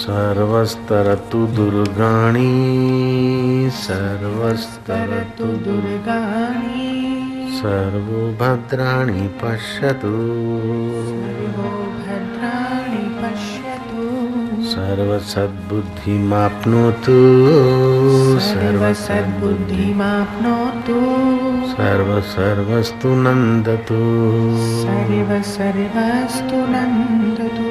सर्वस्तरतु दुर्गाणि सर्वस्तरतु दुर्गाणि सर्वो भद्राणि पश्यतु भद्राणि पश्यतु सर्वसद्बुद्धिमाप्नोतु सर्वसद्बुद्धिमाप्नोतु सर्वस्तु नन्दतु सर्वस्तु नन्दतु।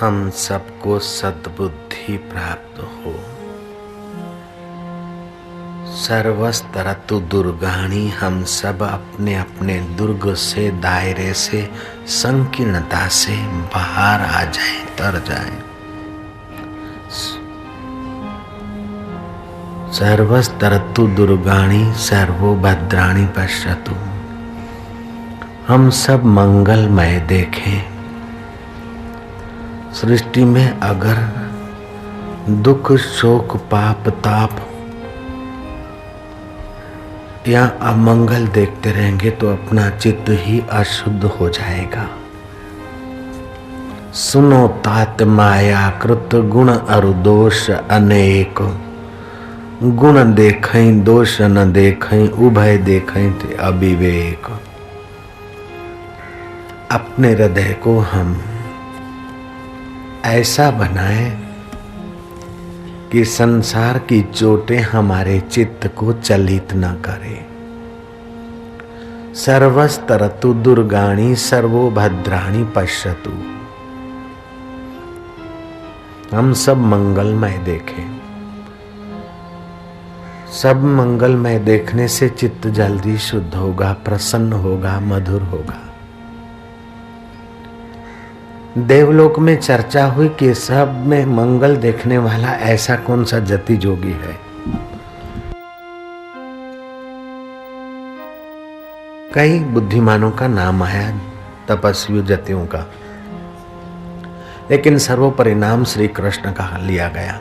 हम सबको सद्बुद्धि प्राप्त हो। सर्वस्तरतु दुर्गाणि, हम सब अपने अपने दुर्ग से, दायरे से, संकीर्णता से बाहर आ जाए, तर जाए। सर्वस्तरतु दुर्गाणि सर्वो भद्राणि पश्यतु, हम सब मंगलमय देखें। सृष्टि में अगर दुख, शोक, पाप, ताप या अमंगल देखते रहेंगे तो अपना चित्त ही अशुद्ध हो जाएगा। सुनो तात माया कृत गुण अरु दोष अनेक, गुण देखें दोष न देखें, उभय देखें ते अविवेक। अपने हृदय को हम ऐसा बनाए कि संसार की चोटें हमारे चित्त को चलित न करे। सर्वस्तरतु दुर्गाणि सर्वो भद्राणि पश्यतु, हम सब मंगलमय देखें। सब मंगलमय देखने से चित्त जल्दी शुद्ध होगा, प्रसन्न होगा, मधुर होगा। देवलोक में चर्चा हुई कि सब में मंगल देखने वाला ऐसा कौन सा जति जोगी है। कई बुद्धिमानों का नाम आया, तपस्वियों जतियों का, लेकिन सर्वोपरि नाम श्री कृष्ण का लिया गया।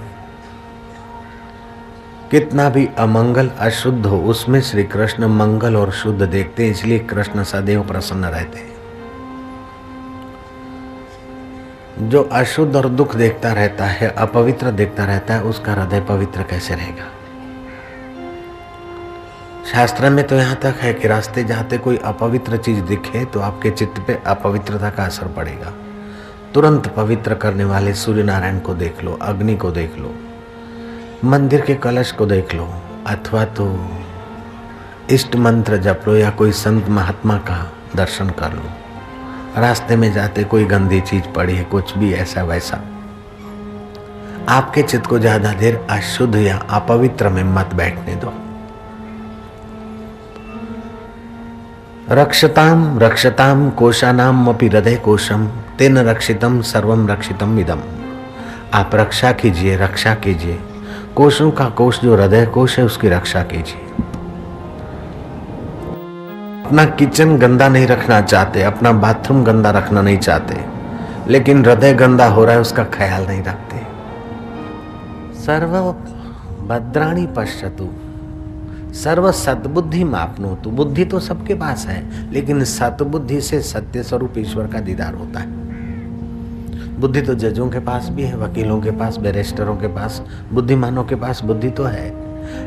कितना भी अमंगल अशुद्ध हो, उसमें श्री कृष्ण मंगल और शुद्ध देखते हैं, इसलिए कृष्ण सदैव प्रसन्न रहते हैं। जो अशुद्ध और दुख देखता रहता है, अपवित्र देखता रहता है, उसका हृदय पवित्र कैसे रहेगा। शास्त्र में तो यहाँ तक है कि रास्ते जाते कोई अपवित्र चीज दिखे तो आपके चित्त पे अपवित्रता का असर पड़ेगा। तुरंत पवित्र करने वाले सूर्य नारायण को देख लो, अग्नि को देख लो, मंदिर के कलश को देख लो, अथवा तो इष्ट मंत्र जप लो या कोई संत महात्मा का दर्शन कर लो। रास्ते में जाते कोई गंदी चीज पड़ी है, कुछ भी ऐसा वैसा, आपके चित्त को ज्यादा देर अशुद्ध या अपवित्र में मत बैठने दो। रक्षताम रक्षताम कोशानाम अपि हृदय कोशम तेन रक्षितम सर्वम रक्षितम इदम। आप रक्षा कीजिए, रक्षा कीजिए। कोशों का कोश जो हृदय कोश है, उसकी रक्षा कीजिए। अपना किचन गंदा नहीं रखना चाहते, अपना बाथरूम गंदा रखना नहीं चाहते, लेकिन हृदय गंदा हो रहा है उसका ख्याल नहीं रखते। सर्व भद्राणि पश्यतु सर्व सद्बुद्धि मापनोतु। बुद्धि तो सबके पास है, लेकिन सतबुद्धि से सत्य स्वरूप ईश्वर का दीदार होता है। बुद्धि तो जजों के पास भी है, वकीलों के पास, बैरिस्टरों के पास, बुद्धिमानों के पास बुद्धि तो है,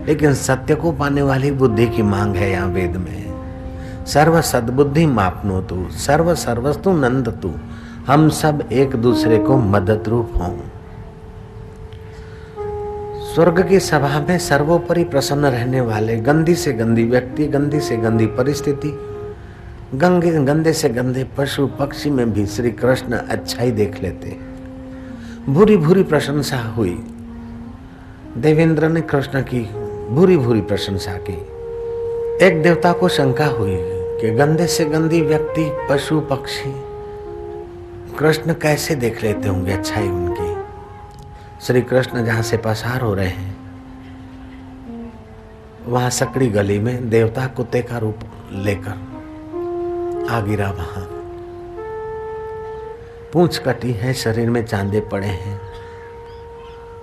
लेकिन सत्य को पाने वाली बुद्धि की मांग है यहाँ वेद में। सर्व सद्बुद्धि मापनोतु सर्व सर्वस्तु नंदतु, हम सब एक दूसरे को मदद रूप हों। स्वर्ग की सभा में सर्वोपरि प्रसन्न रहने वाले गंदी से गंदी व्यक्ति, गंदी से गंदी परिस्थिति, गंदे से गंदे पशु पक्षी में भी श्री कृष्ण अच्छाई देख लेते। भूरी भूरी प्रशंसा हुई, देवेंद्र ने कृष्ण की भूरी भूरी प्रशंसा की। एक देवता को शंका हुई कि गंदे से गंदी व्यक्ति, पशु पक्षी कृष्ण कैसे देख लेते होंगे अच्छाई उनकी। श्री कृष्ण जहां से पसार हो रहे हैं वहां सकड़ी गली में देवता कुत्ते का रूप लेकर आ गिरा। वहां पूंछ कटी है, शरीर में चांदे पड़े हैं,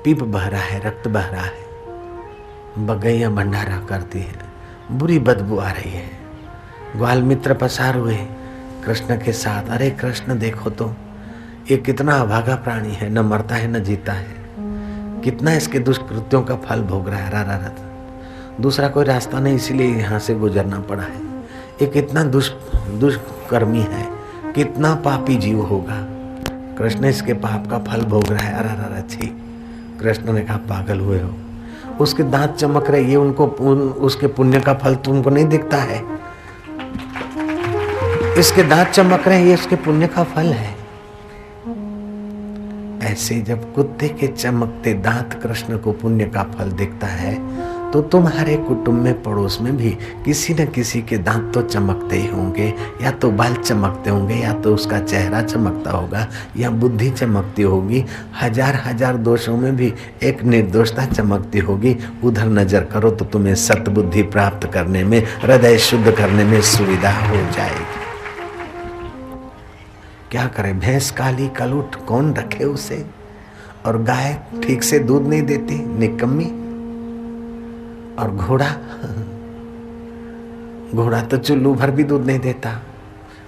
पीप बह रहा है, रक्त बह रहा है, बगैया भंडारा करती है, बुरी बदबू आ रही है। ग्वाल मित्र पसार हुए कृष्ण के साथ। अरे कृष्ण देखो तो ये कितना अभागा प्राणी है, न मरता है न जीता है, कितना इसके दुष्कृत्यों का फल भोग रहा है। रारारत दूसरा कोई रास्ता नहीं, इसीलिए यहाँ से गुजरना पड़ा है। ये कितना दुष्कर्मी है, कितना पापी जीव होगा। कृष्ण इसके पाप का फल भोग रहा है। अरे छी। कृष्ण ने कहा पागल हुए हो, उसके दांत चमक रहे, ये उनको उसके पुण्य का फल तुमको नहीं दिखता है? इसके दांत चमक रहे, ये उसके पुण्य का फल है। ऐसे जब कुत्ते के चमकते दांत कृष्ण को पुण्य का फल दिखता है, तो तुम्हारे कुटुंब में पड़ोस में भी किसी न किसी के दांत तो चमकते ही होंगे, या तो बाल चमकते होंगे, या तो उसका चेहरा चमकता होगा, या बुद्धि चमकती होगी। हजार हजार दोषों में भी एक निर्दोषता चमकती होगी। उधर नजर करो तो तुम्हें सतबुद्धि प्राप्त करने में, हृदय शुद्ध करने में सुविधा हो जाएगी। क्या करे, भैंस काली कलुट कौन रखे उसे, और गाय ठीक से दूध नहीं देती, निकम्मी। और घोड़ा तो चुल्लू भर भी दूध नहीं देता,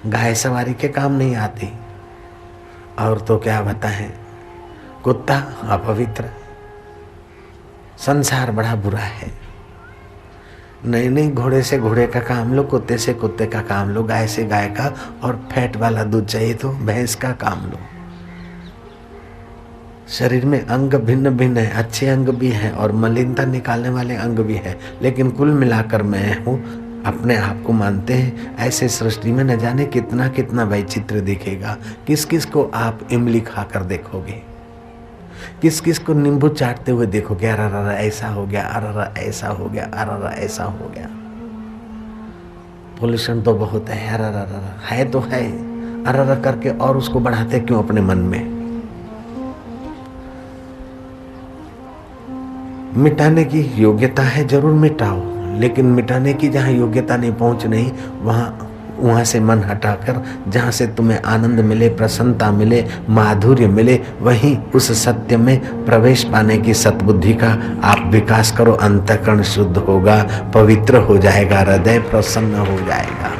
गाय सवारी के काम नहीं आती। और तो क्या बताएं, कुत्ता अपवित्र। संसार बड़ा बुरा है। नहीं, घोड़े से घोड़े का काम लो, कुत्ते से कुत्ते का काम लो, गाय से गाय का, और फैट वाला दूध चाहिए तो भैंस का काम लो। शरीर में अंग भिन्न भिन्न है, अच्छे अंग भी हैं और मलिनता निकालने वाले अंग भी हैं, लेकिन कुल मिलाकर मैं हूँ, अपने आप को मानते हैं। ऐसे सृष्टि में न जाने कितना कितना वैचित्र दिखेगा। किस किस को आप इमली खाकर देखोगे, किस किस को नींबू चाटते हुए देखोगे, अरे ऐसा हो गया, अरे ऐसा हो गया, अरे ऐसा हो गया। पोल्यूशन तो बहुत है, अरे है तो है, अरे करके और उसको बढ़ाते क्यों अपने मन में। मिटाने की योग्यता है, जरूर मिटाओ, लेकिन मिटाने की जहाँ योग्यता नहीं, पहुँच नहीं, वहाँ से मन हटाकर जहाँ से तुम्हें आनंद मिले, प्रसन्नता मिले, माधुर्य मिले, वहीं उस सत्य में प्रवेश पाने की सद्बुद्धि का आप विकास करो। अंतःकरण शुद्ध होगा, पवित्र हो जाएगा, हृदय प्रसन्न हो जाएगा।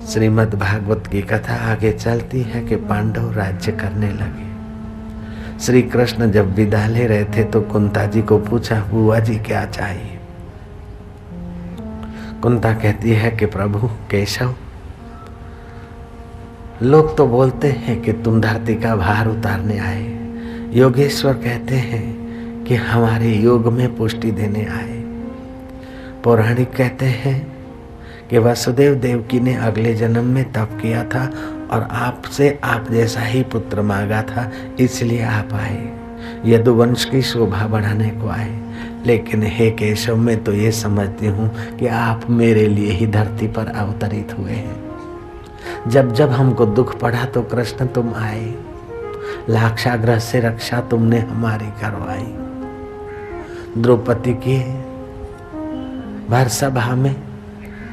श्रीमद् भागवत की कथा आगे चलती है कि पांडव राज्य करने लगे। श्री कृष्ण जब विदा ले रहे थे तो कुंता जी को पूछा, बुआ जी क्या चाहिए? कुंता कहती है कि प्रभु केशव, लोग तो बोलते हैं कि तुम धरती का भार उतारने आए, योगेश्वर कहते हैं कि हमारे योग में पुष्टि देने आए, पौराणिक कहते हैं कि वसुदेव देवकी ने अगले जन्म में तप किया था और आपसे आप जैसा ही पुत्र मांगा था, इसलिए आप आए, यदुवंश की शोभा बढ़ाने को आए। लेकिन हे केशव, मैं तो ये समझती हूँ कि आप मेरे लिए ही धरती पर अवतरित हुए हैं। जब जब हमको दुख पड़ा तो कृष्ण तुम आए, लाक्षागृह से रक्षा तुमने हमारी करवाई। द्रौपदी की भर सभा में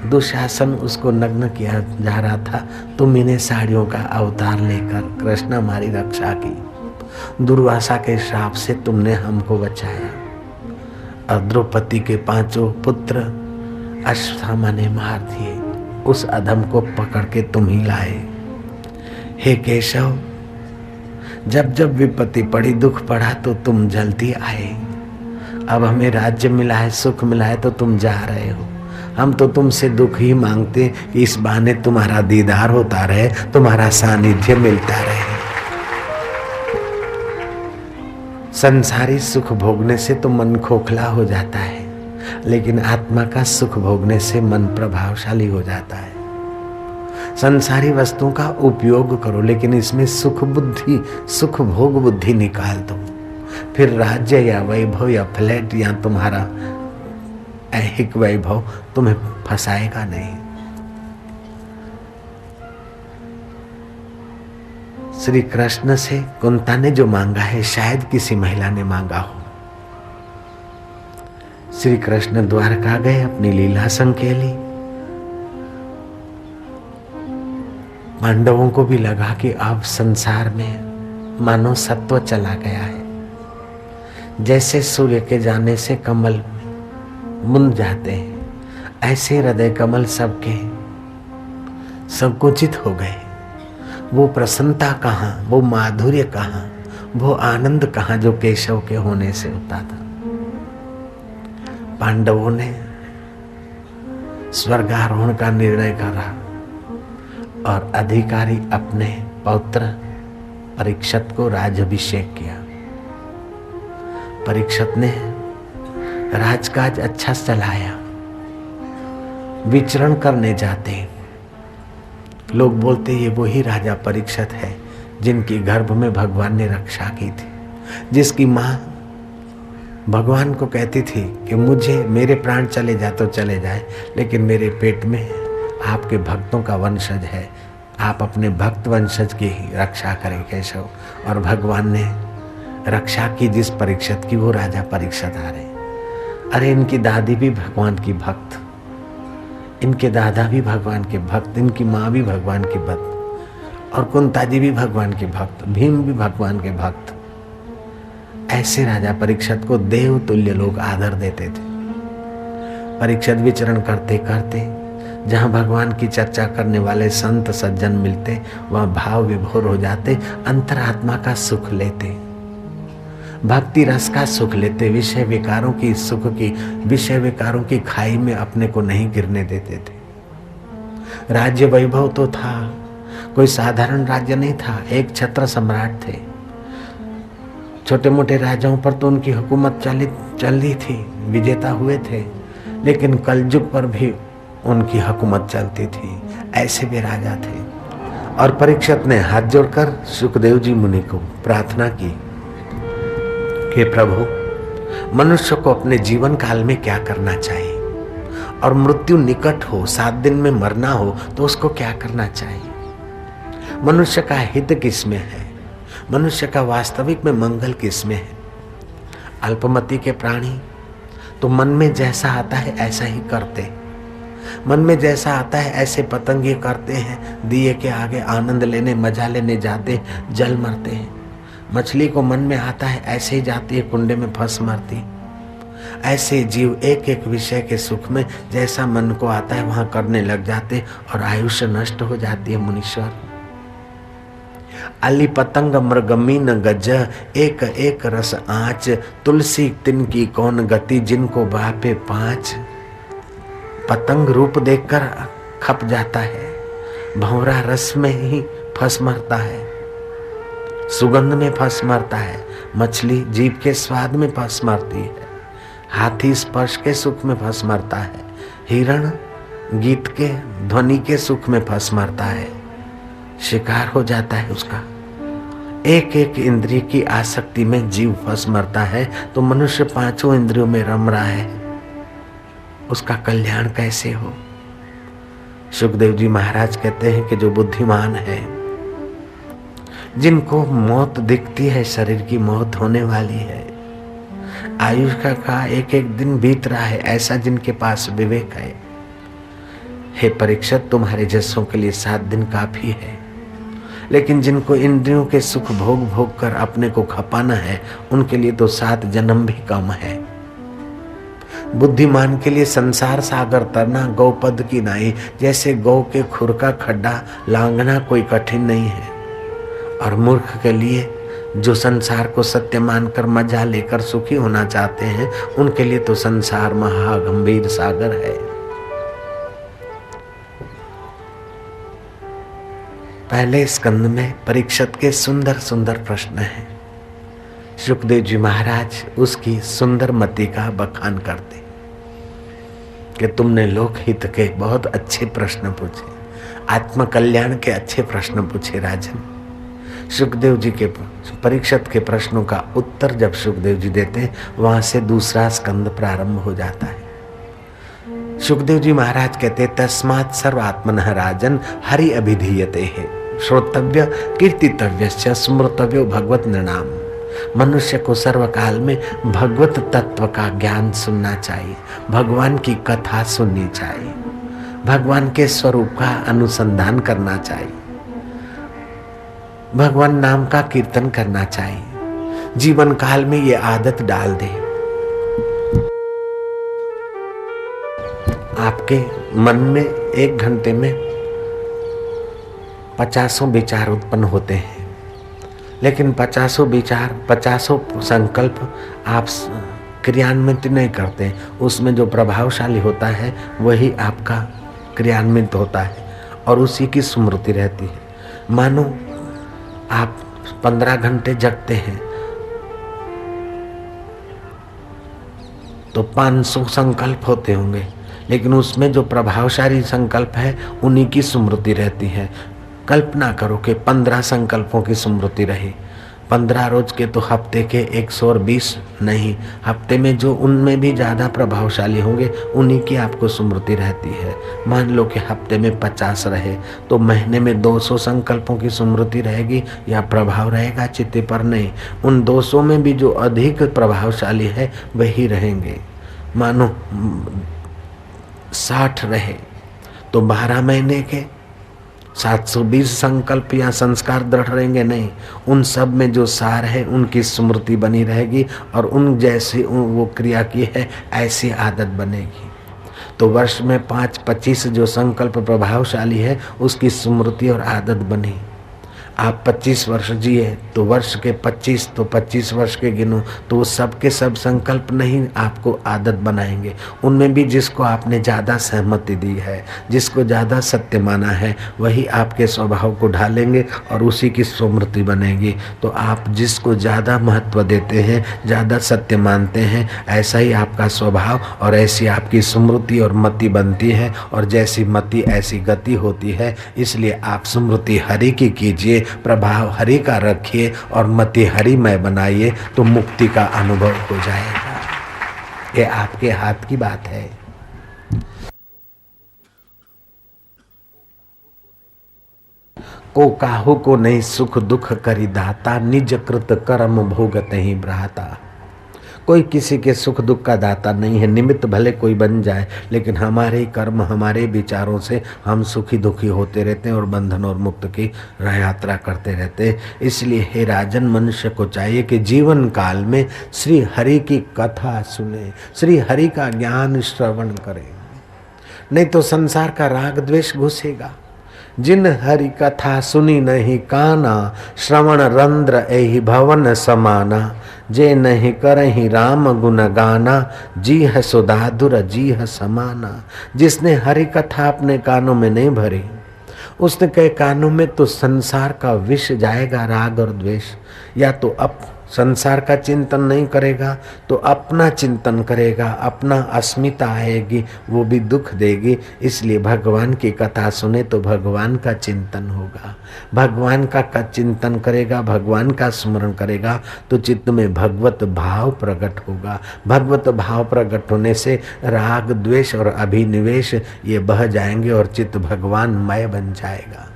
दुशासन उसको नग्न किया जा रहा था, तुम इन्हें साड़ियों का अवतार लेकर कृष्ण हमारी रक्षा की। दुर्वासा के श्राप से तुमने हमको बचाया और द्रौपदी के 5 पुत्र अश्वत्थामा ने मार दिए, उस अधम को पकड़ के तुम ही लाए। हे केशव, जब जब विपत्ति पड़ी, दुख पड़ा तो तुम जल्दी आए। अब हमें राज्य मिला है, सुख मिला है, तो तुम जा रहे हो। हम तो तुमसे दुख ही मांगते कि इस बहाने तुम्हारा दीदार होता रहे, तुम्हारा सानिध्य मिलता रहे। संसारी सुख भोगने से तो मन खोखला हो जाता है, लेकिन आत्मा का सुख भोगने से मन प्रभावशाली हो जाता है। संसारी वस्तुओं का उपयोग करो, लेकिन इसमें सुख भोग बुद्धि निकाल दो। फिर राज्य या वैभव या फ्लैट या तुम्हारा ऐहिक वैभव तुम्हें फंसाएगा नहीं। श्री कृष्ण से कुंता ने जो मांगा है शायद किसी महिला ने मांगा हो। श्री कृष्ण द्वारका गए, अपनी लीला संकेली। पांडवों को भी लगा कि अब संसार में मानो सत्व चला गया है। जैसे सूर्य के जाने से कमल मुंद जाते हैं, ऐसे हृदय कमल सबके संकुचित हो गए। वो प्रसन्नता कहाँ, वो माधुर्य कहाँ, वो आनंद कहाँ जो केशव के होने से होता था। पांडवों ने स्वर्गारोहण का निर्णय करा और अधिकारी अपने पौत्र परीक्षित को राज्याभिषेक किया। परीक्षित ने राजकाज अच्छा चलाया। विचरण करने जाते लोग बोलते ये वही राजा परीक्षित है जिनकी गर्भ में भगवान ने रक्षा की थी, जिसकी माँ भगवान को कहती थी कि मुझे मेरे प्राण चले जाए तो चले जाए, लेकिन मेरे पेट में आपके भक्तों का वंशज है, आप अपने भक्त वंशज की ही रक्षा करें केशव। और भगवान ने रक्षा की जिस परीक्षित की, वो राजा परीक्षित आ रहे। अरे इनकी दादी भी भगवान की भक्त, इनके दादा भी भगवान के भक्त, इनकी माँ भी भगवान की भक्त, और कुंता जी भी भगवान के भक्त, भीम भी भगवान के भक्त। ऐसे राजा परीक्षित को देव तुल्य लोग आदर देते थे। परीक्षित विचरण करते करते जहाँ भगवान की चर्चा करने वाले संत सज्जन मिलते, वहाँ भाव विभोर हो जाते, अंतरात्मा का सुख लेते, भक्ति रस का सुख लेते, विषय विकारों की सुख की, विषय विकारों की खाई में अपने को नहीं गिरने देते थे। राज्य वैभव तो था, कोई साधारण राज्य नहीं था, एक छत्र सम्राट थे। छोटे मोटे राजाओं पर तो उनकी हुकूमत चली थी, विजेता हुए थे, लेकिन कलयुग पर भी उनकी हुकूमत चलती थी। ऐसे भी राजा थे। और परीक्षित ने हाथ जोड़कर सुखदेव जी मुनि को प्रार्थना की कि प्रभु, मनुष्य को अपने जीवन काल में क्या करना चाहिए, और मृत्यु निकट हो, 7 दिन में मरना हो तो उसको क्या करना चाहिए। मनुष्य का हित किसमें है, मनुष्य का वास्तविक में मंगल किसमें है। अल्पमति के प्राणी तो मन में जैसा आता है ऐसा ही करते, मन में जैसा आता है ऐसे पतंगे करते हैं, दिए के आगे आनंद लेने मजा लेने जाते, जल मरते हैं। मछली को मन में आता है ऐसे ही जाती है, कुंडे में फंस मरती। ऐसे जीव एक एक विषय के सुख में जैसा मन को आता है वहां करने लग जाते और आयुष्य नष्ट हो जाती है। मुनीश्वर, अली पतंग मृगमीन गज, एक एक रस आँच, तुलसी तिनकी कौन गति, जिनको बापे 5। पतंग रूप देखकर खप जाता है, भंवरा रस में ही फंस मरता है, सुगंध में फंस मरता है, मछली जीभ के स्वाद में फंस मरती है, हाथी स्पर्श के सुख में फंस मरता है, हिरण गीत के ध्वनि के सुख में फंस मरता है, शिकार हो जाता है उसका। एक एक इंद्रिय की आसक्ति में जीव फंस मरता है, तो मनुष्य 5 इंद्रियों में रम रहा है, उसका कल्याण कैसे हो। सुखदेव जी महाराज कहते हैं कि जो बुद्धिमान है, जिनको मौत दिखती है, शरीर की मौत होने वाली है, आयुष का एक एक दिन बीत रहा है, ऐसा जिनके पास विवेक है, हे परीक्षित, तुम्हारे जैसों के लिए 7 दिन काफी है। लेकिन जिनको इंद्रियों के सुख भोग भोग कर अपने को खपाना है, उनके लिए तो 7 जन्म भी कम है। बुद्धिमान के लिए संसार सागर तरना गौपद की नाई, जैसे गौ के खुर का खड्डा लांघना कोई कठिन नहीं है। और मूर्ख के लिए, जो संसार को सत्य मानकर मजा लेकर सुखी होना चाहते हैं, उनके लिए तो संसार महागंभीर सागर है। पहले स्कंद में परीक्षित के सुंदर सुंदर प्रश्न हैं। सुखदेव जी महाराज उसकी सुंदर मति का बखान करते कि तुमने लोकहित के बहुत अच्छे प्रश्न पूछे, आत्म कल्याण के अच्छे प्रश्न पूछे राजन। सुखदेव जी के परीक्षित के प्रश्नों का उत्तर जब सुखदेव जी देते, वहां से दूसरा स्कंद प्रारंभ हो जाता है। सुखदेव जी महाराज कहते, तस्मात् सर्वात्मनः राजन हरि अभिधीयते है। श्रोतव्य कीर्तितव्य स्मृतव्यो भगवत नृणाम। मनुष्य को सर्वकाल में भगवत तत्व का ज्ञान सुनना चाहिए, भगवान की कथा सुननी चाहिए, भगवान के स्वरूप का अनुसंधान करना चाहिए, भगवान नाम का कीर्तन करना चाहिए। जीवन काल में ये आदत डाल दे। आपके मन में 1 घंटे में 50 विचार उत्पन्न होते हैं, लेकिन 50 विचार 50 संकल्प आप क्रियान्वित नहीं करते। उसमें जो प्रभावशाली होता है वही आपका क्रियान्वित होता है और उसी की स्मृति रहती है। मानो आप 15 घंटे जगते हैं तो 500 संकल्प होते होंगे, लेकिन उसमें जो प्रभावशाली संकल्प है उन्हीं की स्मृति रहती है। कल्पना करो कि 15 संकल्पों की स्मृति रही। 15 रोज के तो हफ्ते के 120 नहीं, हफ्ते में जो उनमें भी ज्यादा प्रभावशाली होंगे उन्हीं की आपको स्मृति रहती है। मान लो कि हफ्ते में 50 रहे तो महीने में 200 संकल्पों की स्मृति रहेगी या प्रभाव रहेगा चित्त पर? नहीं, उन 200 में भी जो अधिक प्रभावशाली है वही रहेंगे। मानो 60 रहे तो 12 महीने के 720 संकल्प या संस्कार दृढ़ रहेंगे? नहीं, उन सब में जो सार है उनकी स्मृति बनी रहेगी और उन जैसी वो क्रिया की है ऐसी आदत बनेगी। तो वर्ष में 5-25 जो संकल्प प्रभावशाली है उसकी स्मृति और आदत बनी। आप 25 वर्ष जिए तो वर्ष के 25 तो 25 वर्ष के गिनो तो वो सब के सब संकल्प नहीं आपको आदत बनाएंगे। उनमें भी जिसको आपने ज़्यादा सहमति दी है, जिसको ज़्यादा सत्य माना है, वही आपके स्वभाव को ढालेंगे और उसी की स्मृति बनेगी। तो आप जिसको ज़्यादा महत्व देते हैं, ज़्यादा सत्य मानते हैं, ऐसा ही आपका स्वभाव और ऐसी आपकी स्मृति और मति बनती है और जैसी मति ऐसी गति होती है। इसलिए आप स्मृति हरि की कीजिए, प्रभाव हरि का रखिए और मति हरिमय बनाइए तो मुक्ति का अनुभव हो जाएगा। ये आपके हाथ की बात है। को काहू को नहीं सुख दुख करी दाता, निज कृत कर्म भोगत ही भ्राता। कोई किसी के सुख दुख का दाता नहीं है। निमित्त भले कोई बन जाए, लेकिन हमारे कर्म हमारे विचारों से हम सुखी दुखी होते रहते हैं और बंधन और मुक्त की यात्रा करते रहते हैं। इसलिए हे राजन, मनुष्य को चाहिए कि जीवन काल में श्री हरि की कथा सुने, श्री हरि का ज्ञान श्रवण करे, नहीं तो संसार का राग द्वेष घुसेगा। जिन हरि कथा सुनी नहीं काना, श्रवण रंध्र एहि भवन समाना। जे नहीं करहि राम गुण गाना, जी है सुधाधुर जी है समाना। जिसने हरि कथा अपने कानों में नहीं भरी, उसने कहे कानों में तो संसार का विष जाएगा, राग और द्वेष। या तो संसार का चिंतन नहीं करेगा तो अपना चिंतन करेगा, अपना अस्मिता आएगी, वो भी दुख देगी। इसलिए भगवान की कथा सुने तो भगवान का चिंतन होगा। भगवान का चिंतन करेगा, भगवान का स्मरण करेगा तो चित्त में भगवत भाव प्रकट होगा। भगवत भाव प्रकट होने से राग द्वेष और अभिनिवेश ये बह जाएंगे और चित्त भगवानमय बन जाएगा।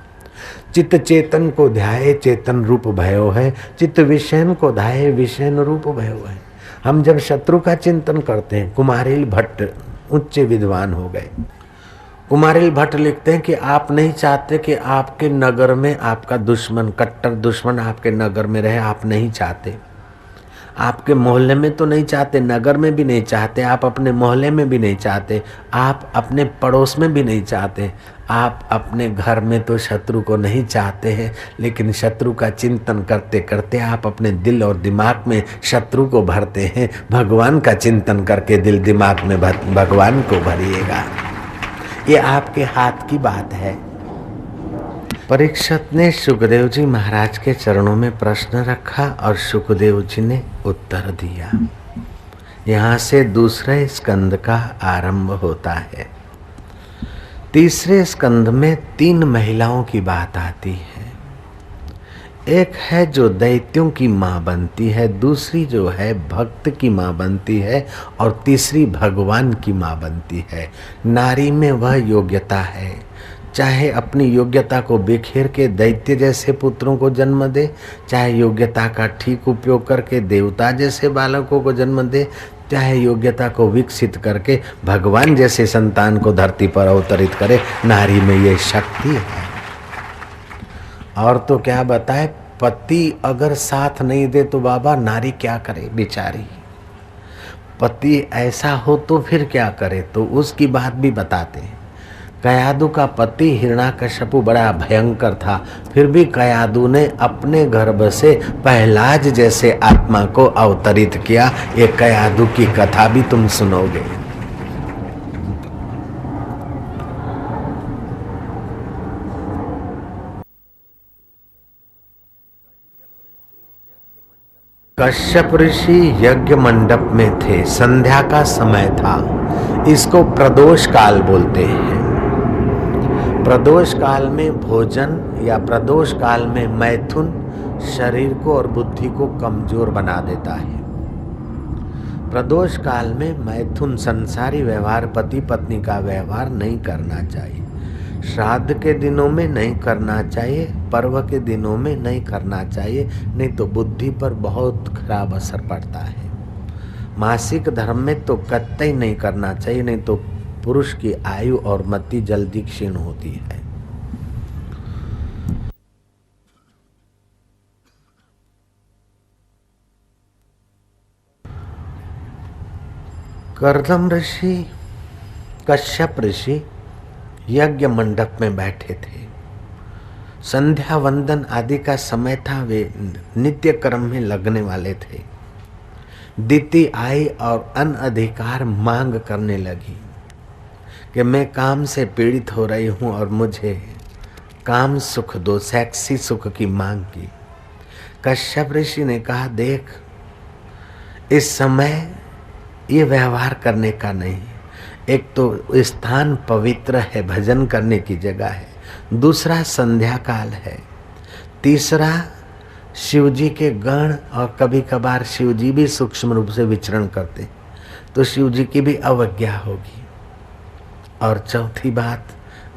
चित्त चेतन को ध्याये चेतन रूप भयो है, चित्त विषयन को ध्याये विषयन रूप भयो है। हम जब शत्रु का चिंतन करते हैं, कुमारिल भट्ट उच्च विद्वान हो गए। कुमारिल भट्ट लिखते हैं कि आप नहीं चाहते कि आपके नगर में आपका दुश्मन, कट्टर दुश्मन आपके नगर में रहे। आप नहीं चाहते, आपके मोहल्ले में तो नहीं चाहते, नगर में भी नहीं चाहते, आप अपने मोहल्ले में भी नहीं चाहते, आप अपने पड़ोस में भी नहीं चाहते, आप अपने घर में तो शत्रु को नहीं चाहते हैं। लेकिन शत्रु का चिंतन करते करते आप अपने दिल और दिमाग में शत्रु को भरते हैं। भगवान का चिंतन करके दिल दिमाग में भगवान को भरिएगा। ये आपके हाथ की बात है। परीक्षित ने सुखदेव जी महाराज के चरणों में प्रश्न रखा और सुखदेव जी ने उत्तर दिया। यहाँ से दूसरे स्कंद का आरंभ होता है। तीसरे स्कंद में 3 महिलाओं की बात आती है। एक है जो दैत्यों की माँ बनती है, दूसरी जो है भक्त की माँ बनती है और तीसरी भगवान की माँ बनती है। नारी में वह योग्यता है, चाहे अपनी योग्यता को बिखेर के दैत्य जैसे पुत्रों को जन्म दे, चाहे योग्यता का ठीक उपयोग करके देवता जैसे बालकों को जन्म दे, चाहे योग्यता को विकसित करके भगवान जैसे संतान को धरती पर अवतरित करे, नारी में ये शक्ति है। और तो क्या बताए, पति अगर साथ नहीं दे तो बाबा नारी क्या करे बेचारी। पति ऐसा हो तो फिर क्या करे, तो उसकी बात भी बताते हैं। कयादु का पति हिरण्याकश्यपु बड़ा भयंकर था, फिर भी कयादु ने अपने गर्भ से पहलाज जैसे आत्मा को अवतरित किया। ये कयादु की कथा भी तुम सुनोगे। कश्यप ऋषि यज्ञ मंडप में थे, संध्या का समय था। इसको प्रदोष काल बोलते हैं। प्रदोष काल में भोजन या प्रदोष काल में मैथुन शरीर को और बुद्धि को कमजोर बना देता है। प्रदोष काल में मैथुन संसारी व्यवहार, पति पत्नी का व्यवहार नहीं करना चाहिए। श्राद्ध के दिनों में नहीं करना चाहिए, पर्व के दिनों में नहीं करना चाहिए, नहीं तो बुद्धि पर बहुत खराब असर पड़ता है। मासिक धर्म में तो कतई नहीं करना चाहिए, नहीं तो पुरुष की आयु और मति जल्दी क्षीण होती है। कर्दम ऋषि, कश्यप ऋषि यज्ञ मंडप में बैठे थे। संध्या वंदन आदि का समय था, वे नित्य कर्म में लगने वाले थे। दीति आई और अनधिकार मांग करने लगी कि मैं काम से पीड़ित हो रही हूं और मुझे काम सुख दो, सेक्सी सुख की मांग की। कश्यप ऋषि ने कहा, देख इस समय ये व्यवहार करने का नहीं। एक तो स्थान पवित्र है, भजन करने की जगह है, दूसरा संध्या काल है, तीसरा शिव जी के गण और कभी कभार शिव जी भी सूक्ष्म रूप से विचरण करते, तो शिव जी की भी अवज्ञा होगी। और चौथी बात,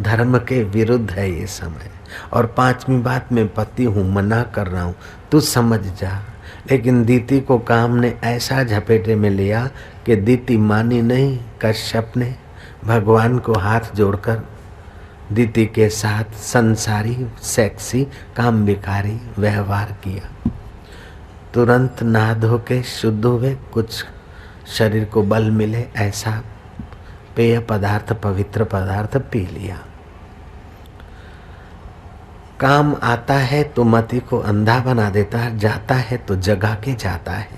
धर्म के विरुद्ध है ये समय। और पांचवी बात, मैं पति हूँ, मना कर रहा हूँ, तू समझ जा। लेकिन दीति को काम ने ऐसा झपेटे में लिया कि दीति मानी नहीं। कश्यप ने भगवान को हाथ जोड़कर दीति के साथ संसारी, सेक्सी, काम विकारी व्यवहार किया। तुरंत नहा धो के शुद्ध हुए, कुछ शरीर को बल मिले ऐसा पेय पदार्थ, पवित्र पदार्थ पी लिया। काम आता है तो मति को अंधा बना देता है, जाता है तो जगा के जाता है।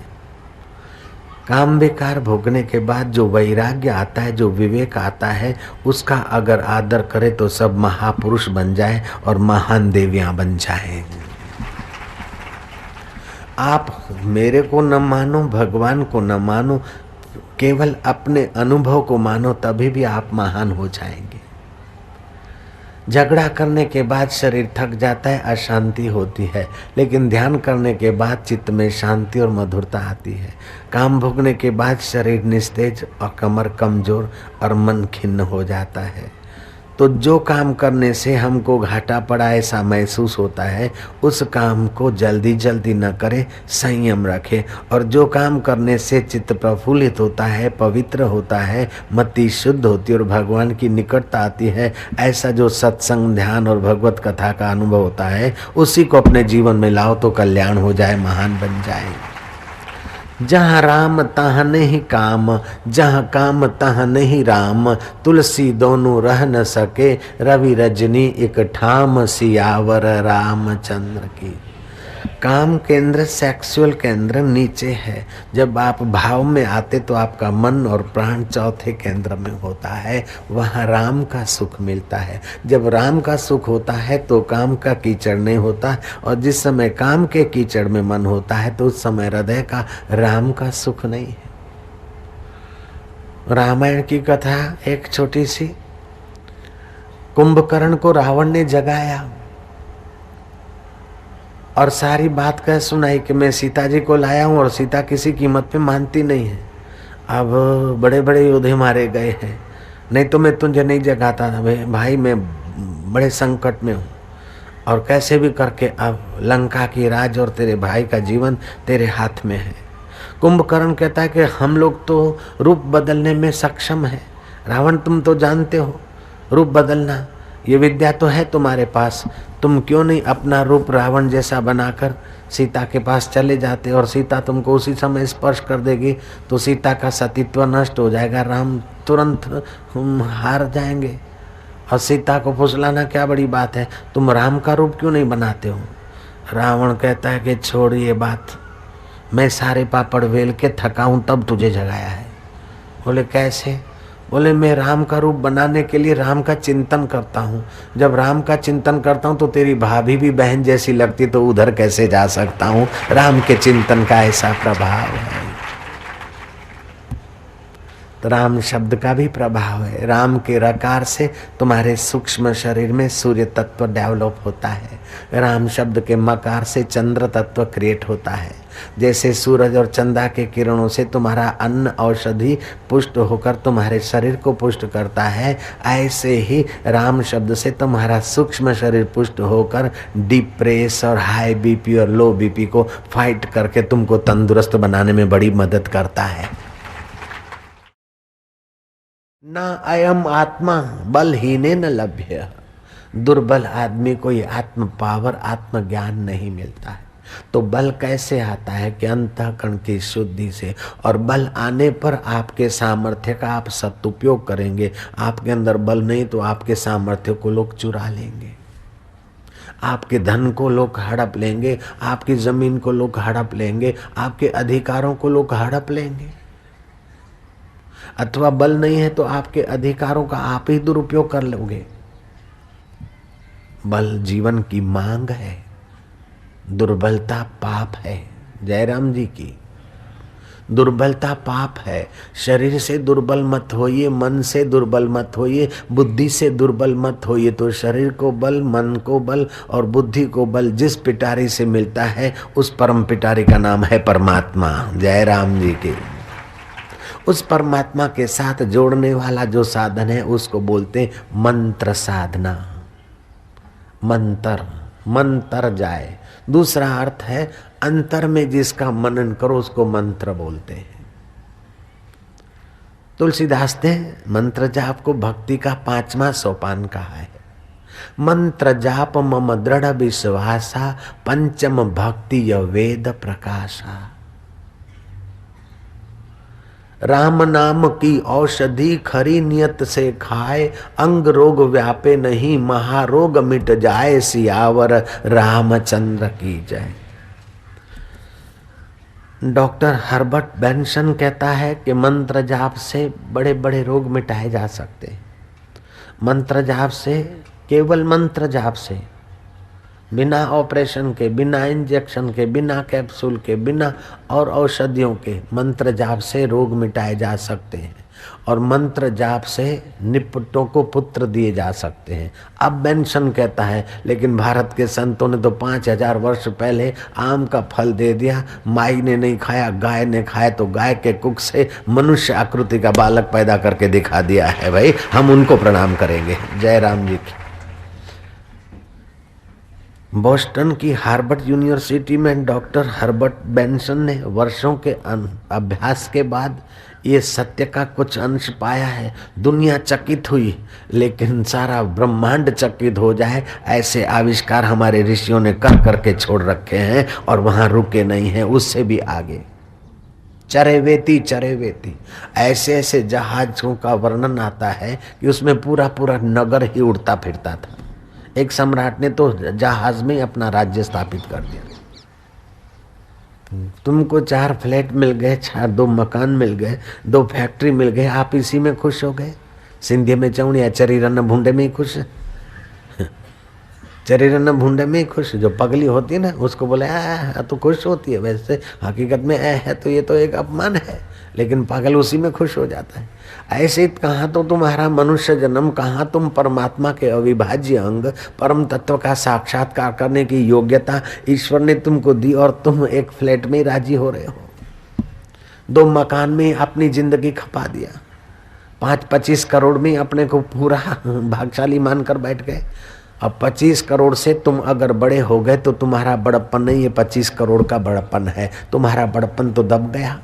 काम विकार भोगने के बाद जो वैराग्य आता है, जो विवेक आता है, उसका अगर आदर करे तो सब महापुरुष बन जाए और महान देवियां बन जाए। आप मेरे को न मानो, भगवान को न मानो, केवल अपने अनुभव को मानो, तभी भी आप महान हो जाएंगे। झगड़ा करने के बाद शरीर थक जाता है, अशांति होती है, लेकिन ध्यान करने के बाद चित्त में शांति और मधुरता आती है। काम भोगने के बाद शरीर निस्तेज और कमर कमजोर और मन खिन्न हो जाता है। तो जो काम करने से हमको घाटा पड़ा ऐसा महसूस होता है, उस काम को जल्दी जल्दी न करे, संयम रखे। और जो काम करने से चित्त प्रफुल्लित होता है, पवित्र होता है, मति शुद्ध होती है और भगवान की निकटता आती है, ऐसा जो सत्संग, ध्यान और भगवत कथा का अनुभव होता है, उसी को अपने जीवन में लाओ तो कल्याण हो जाए, महान बन जाए। जहाँ राम तहाँ नहीं काम, जहाँ काम तहाँ नहीं राम, तुलसी दोनों रह न सके, रवि रजनी एक ठाम, सियावर रामचंद्र की। काम केंद्र, सेक्सुअल केंद्र नीचे है। जब आप भाव में आते तो आपका मन और प्राण चौथे केंद्र में होता है, वहाँ राम का सुख मिलता है। जब राम का सुख होता है तो काम का कीचड़ नहीं होता, और जिस समय काम के कीचड़ में मन होता है तो उस समय हृदय का राम का सुख नहीं है। रामायण की कथा एक छोटी सी, कुंभकर्ण को रावण ने जगाया और सारी बात कह सुनाई कि मैं सीता जी को लाया हूं और सीता किसी कीमत पे मानती नहीं है। अब बड़े बड़े योद्धे मारे गए हैं, नहीं तो मैं तुझे नहीं जगाता था। भाई मैं बड़े संकट में हूँ और कैसे भी करके अब लंका की राज और तेरे भाई का जीवन तेरे हाथ में है। कुंभकर्ण कहता है कि हम लोग तो रूप बदलने में सक्षम है। रावण, तुम तो जानते हो रूप बदलना, ये विद्या तो है तुम्हारे पास, तुम क्यों नहीं अपना रूप रावण जैसा बनाकर सीता के पास चले जाते और सीता तुमको उसी समय स्पर्श कर देगी तो सीता का सतीत्व नष्ट हो जाएगा, राम तुरंत हार जाएंगे। और सीता को फुसलाना क्या बड़ी बात है, तुम राम का रूप क्यों नहीं बनाते हो? रावण कहता है कि छोड़ ये बात, मैं सारे पापड़ वेल के थका हूं तब तुझे जगाया है। बोले कैसे? बोले मैं राम का रूप बनाने के लिए राम का चिंतन करता हूँ। जब राम का चिंतन करता हूँ तो तेरी भाभी भी बहन जैसी लगती, तो उधर कैसे जा सकता हूँ? राम के चिंतन का ऐसा प्रभाव है। तो राम शब्द का भी प्रभाव है। राम के रकार से तुम्हारे सूक्ष्म शरीर में सूर्य तत्व डेवलप होता है। राम शब्द के मकार से चंद्र तत्व क्रिएट होता है। जैसे सूरज और चंदा के किरणों से तुम्हारा अन्न औषधि पुष्ट होकर तुम्हारे शरीर को पुष्ट करता है, ऐसे ही राम शब्द से तुम्हारा सूक्ष्म शरीर पुष्ट होकर डीप प्रेस और हाई बीपी और लो बीपी को फाइट करके तुमको तंदुरुस्त बनाने में बड़ी मदद करता है। न अयम आत्मा बलहीने न लभ्य। दुर्बल आदमी को ये आत्म पावर, आत्म ज्ञान नहीं मिलता है। तो बल कैसे आता है कि अंतःकरण की शुद्धि से, और बल आने पर आपके सामर्थ्य का आप सदुपयोग करेंगे। आपके अंदर बल नहीं तो आपके सामर्थ्य को लोग चुरा लेंगे, आपके धन को लोग हड़प लेंगे, आपकी जमीन को लोग हड़प लेंगे, आपके अधिकारों को लोग हड़प लेंगे। अथवा बल नहीं है तो आपके अधिकारों का आप ही दुरुपयोग कर लोगे। बल जीवन की मांग है, दुर्बलता पाप है। जयराम जी की दुर्बलता पाप है। शरीर से दुर्बल मत होइए, मन से दुर्बल मत होइए, बुद्धि से दुर्बल मत होइए। तो शरीर को बल, मन को बल और बुद्धि को बल जिस पिटारी से मिलता है उस परम पिटारी का नाम है परमात्मा। जयराम जी की उस परमात्मा के साथ जोड़ने वाला जो साधन है उसको बोलते मंत्र साधना। मंत्र, मन तर जाए। दूसरा अर्थ है अंतर में जिसका मनन करो उसको मंत्र बोलते हैं। तुलसीदास ने मंत्र जाप को भक्ति का 5वां सोपान कहा है। मंत्र जाप मम दृढ़ विश्वासा, पंचम भक्ति य वेद प्रकाशा। राम नाम की औषधि खरी नियत से खाए, अंग रोग व्यापे नहीं महारोग मिट जाए, सियावर रामचंद्र की जय। डॉक्टर हर्बर्ट बेंसन कहता है कि मंत्र जाप से बड़े बड़े रोग मिटाए जा सकते हैं। मंत्र जाप से, केवल मंत्र जाप से, बिना ऑपरेशन के, बिना इंजेक्शन के, बिना कैप्सूल के, बिना और औषधियों के मंत्र जाप से रोग मिटाए जा सकते हैं। और मंत्र जाप से निपटों को पुत्र दिए जा सकते हैं। अब बेंसन कहता है लेकिन भारत के संतों ने तो 5000 वर्ष पहले आम का फल दे दिया, माई ने नहीं खाया, गाय ने खाया तो गाय के कुख से मनुष्य आकृति का बालक पैदा करके दिखा दिया है। भाई हम उनको प्रणाम करेंगे। जय राम जी की। बोस्टन की हार्वर्ड यूनिवर्सिटी में डॉक्टर हर्बर्ट बेंसन ने वर्षों के अभ्यास के बाद ये सत्य का कुछ अंश पाया है। दुनिया चकित हुई, लेकिन सारा ब्रह्मांड चकित हो जाए ऐसे आविष्कार हमारे ऋषियों ने कर करके छोड़ रखे हैं और वहां रुके नहीं हैं, उससे भी आगे। चरेवेती चरेवेती, ऐसे ऐसे जहाजों का वर्णन आता है कि उसमें पूरा पूरा नगर ही उड़ता फिरता था। एक सम्राट ने तो जहाज में अपना राज्य स्थापित कर दिया। तुमको 4 फ्लैट मिल गए, 2 मकान मिल गए, 2 फैक्ट्री मिल गए, आप इसी में खुश हो गए। सिंधी में चौड़िया चरीरन भूंडे में ही खुश है। चरीरन भूंडे में ही खुश। जो पगली होती है ना उसको बोले तो खुश होती है, वैसे हकीकत में है तो ये तो एक अपमान है, लेकिन पागल उसी में खुश हो जाता है। ऐसे कहाँ तो तुम्हारा मनुष्य जन्म, कहाँ तुम परमात्मा के अविभाज्य अंग, परम तत्व का साक्षात्कार करने की योग्यता ईश्वर ने तुमको दी और तुम एक फ्लैट में राजी हो रहे हो, 2 मकान में अपनी जिंदगी खपा दिया। 25 करोड़ में अपने को पूरा भाग्यशाली मानकर बैठ गए। अब 25 करोड़ से तुम अगर बड़े हो गए तो तुम्हारा बड़प्पन नहीं, ये 25 करोड़ का बड़प्पन है। तुम्हारा बड़प्पन तो दब गया।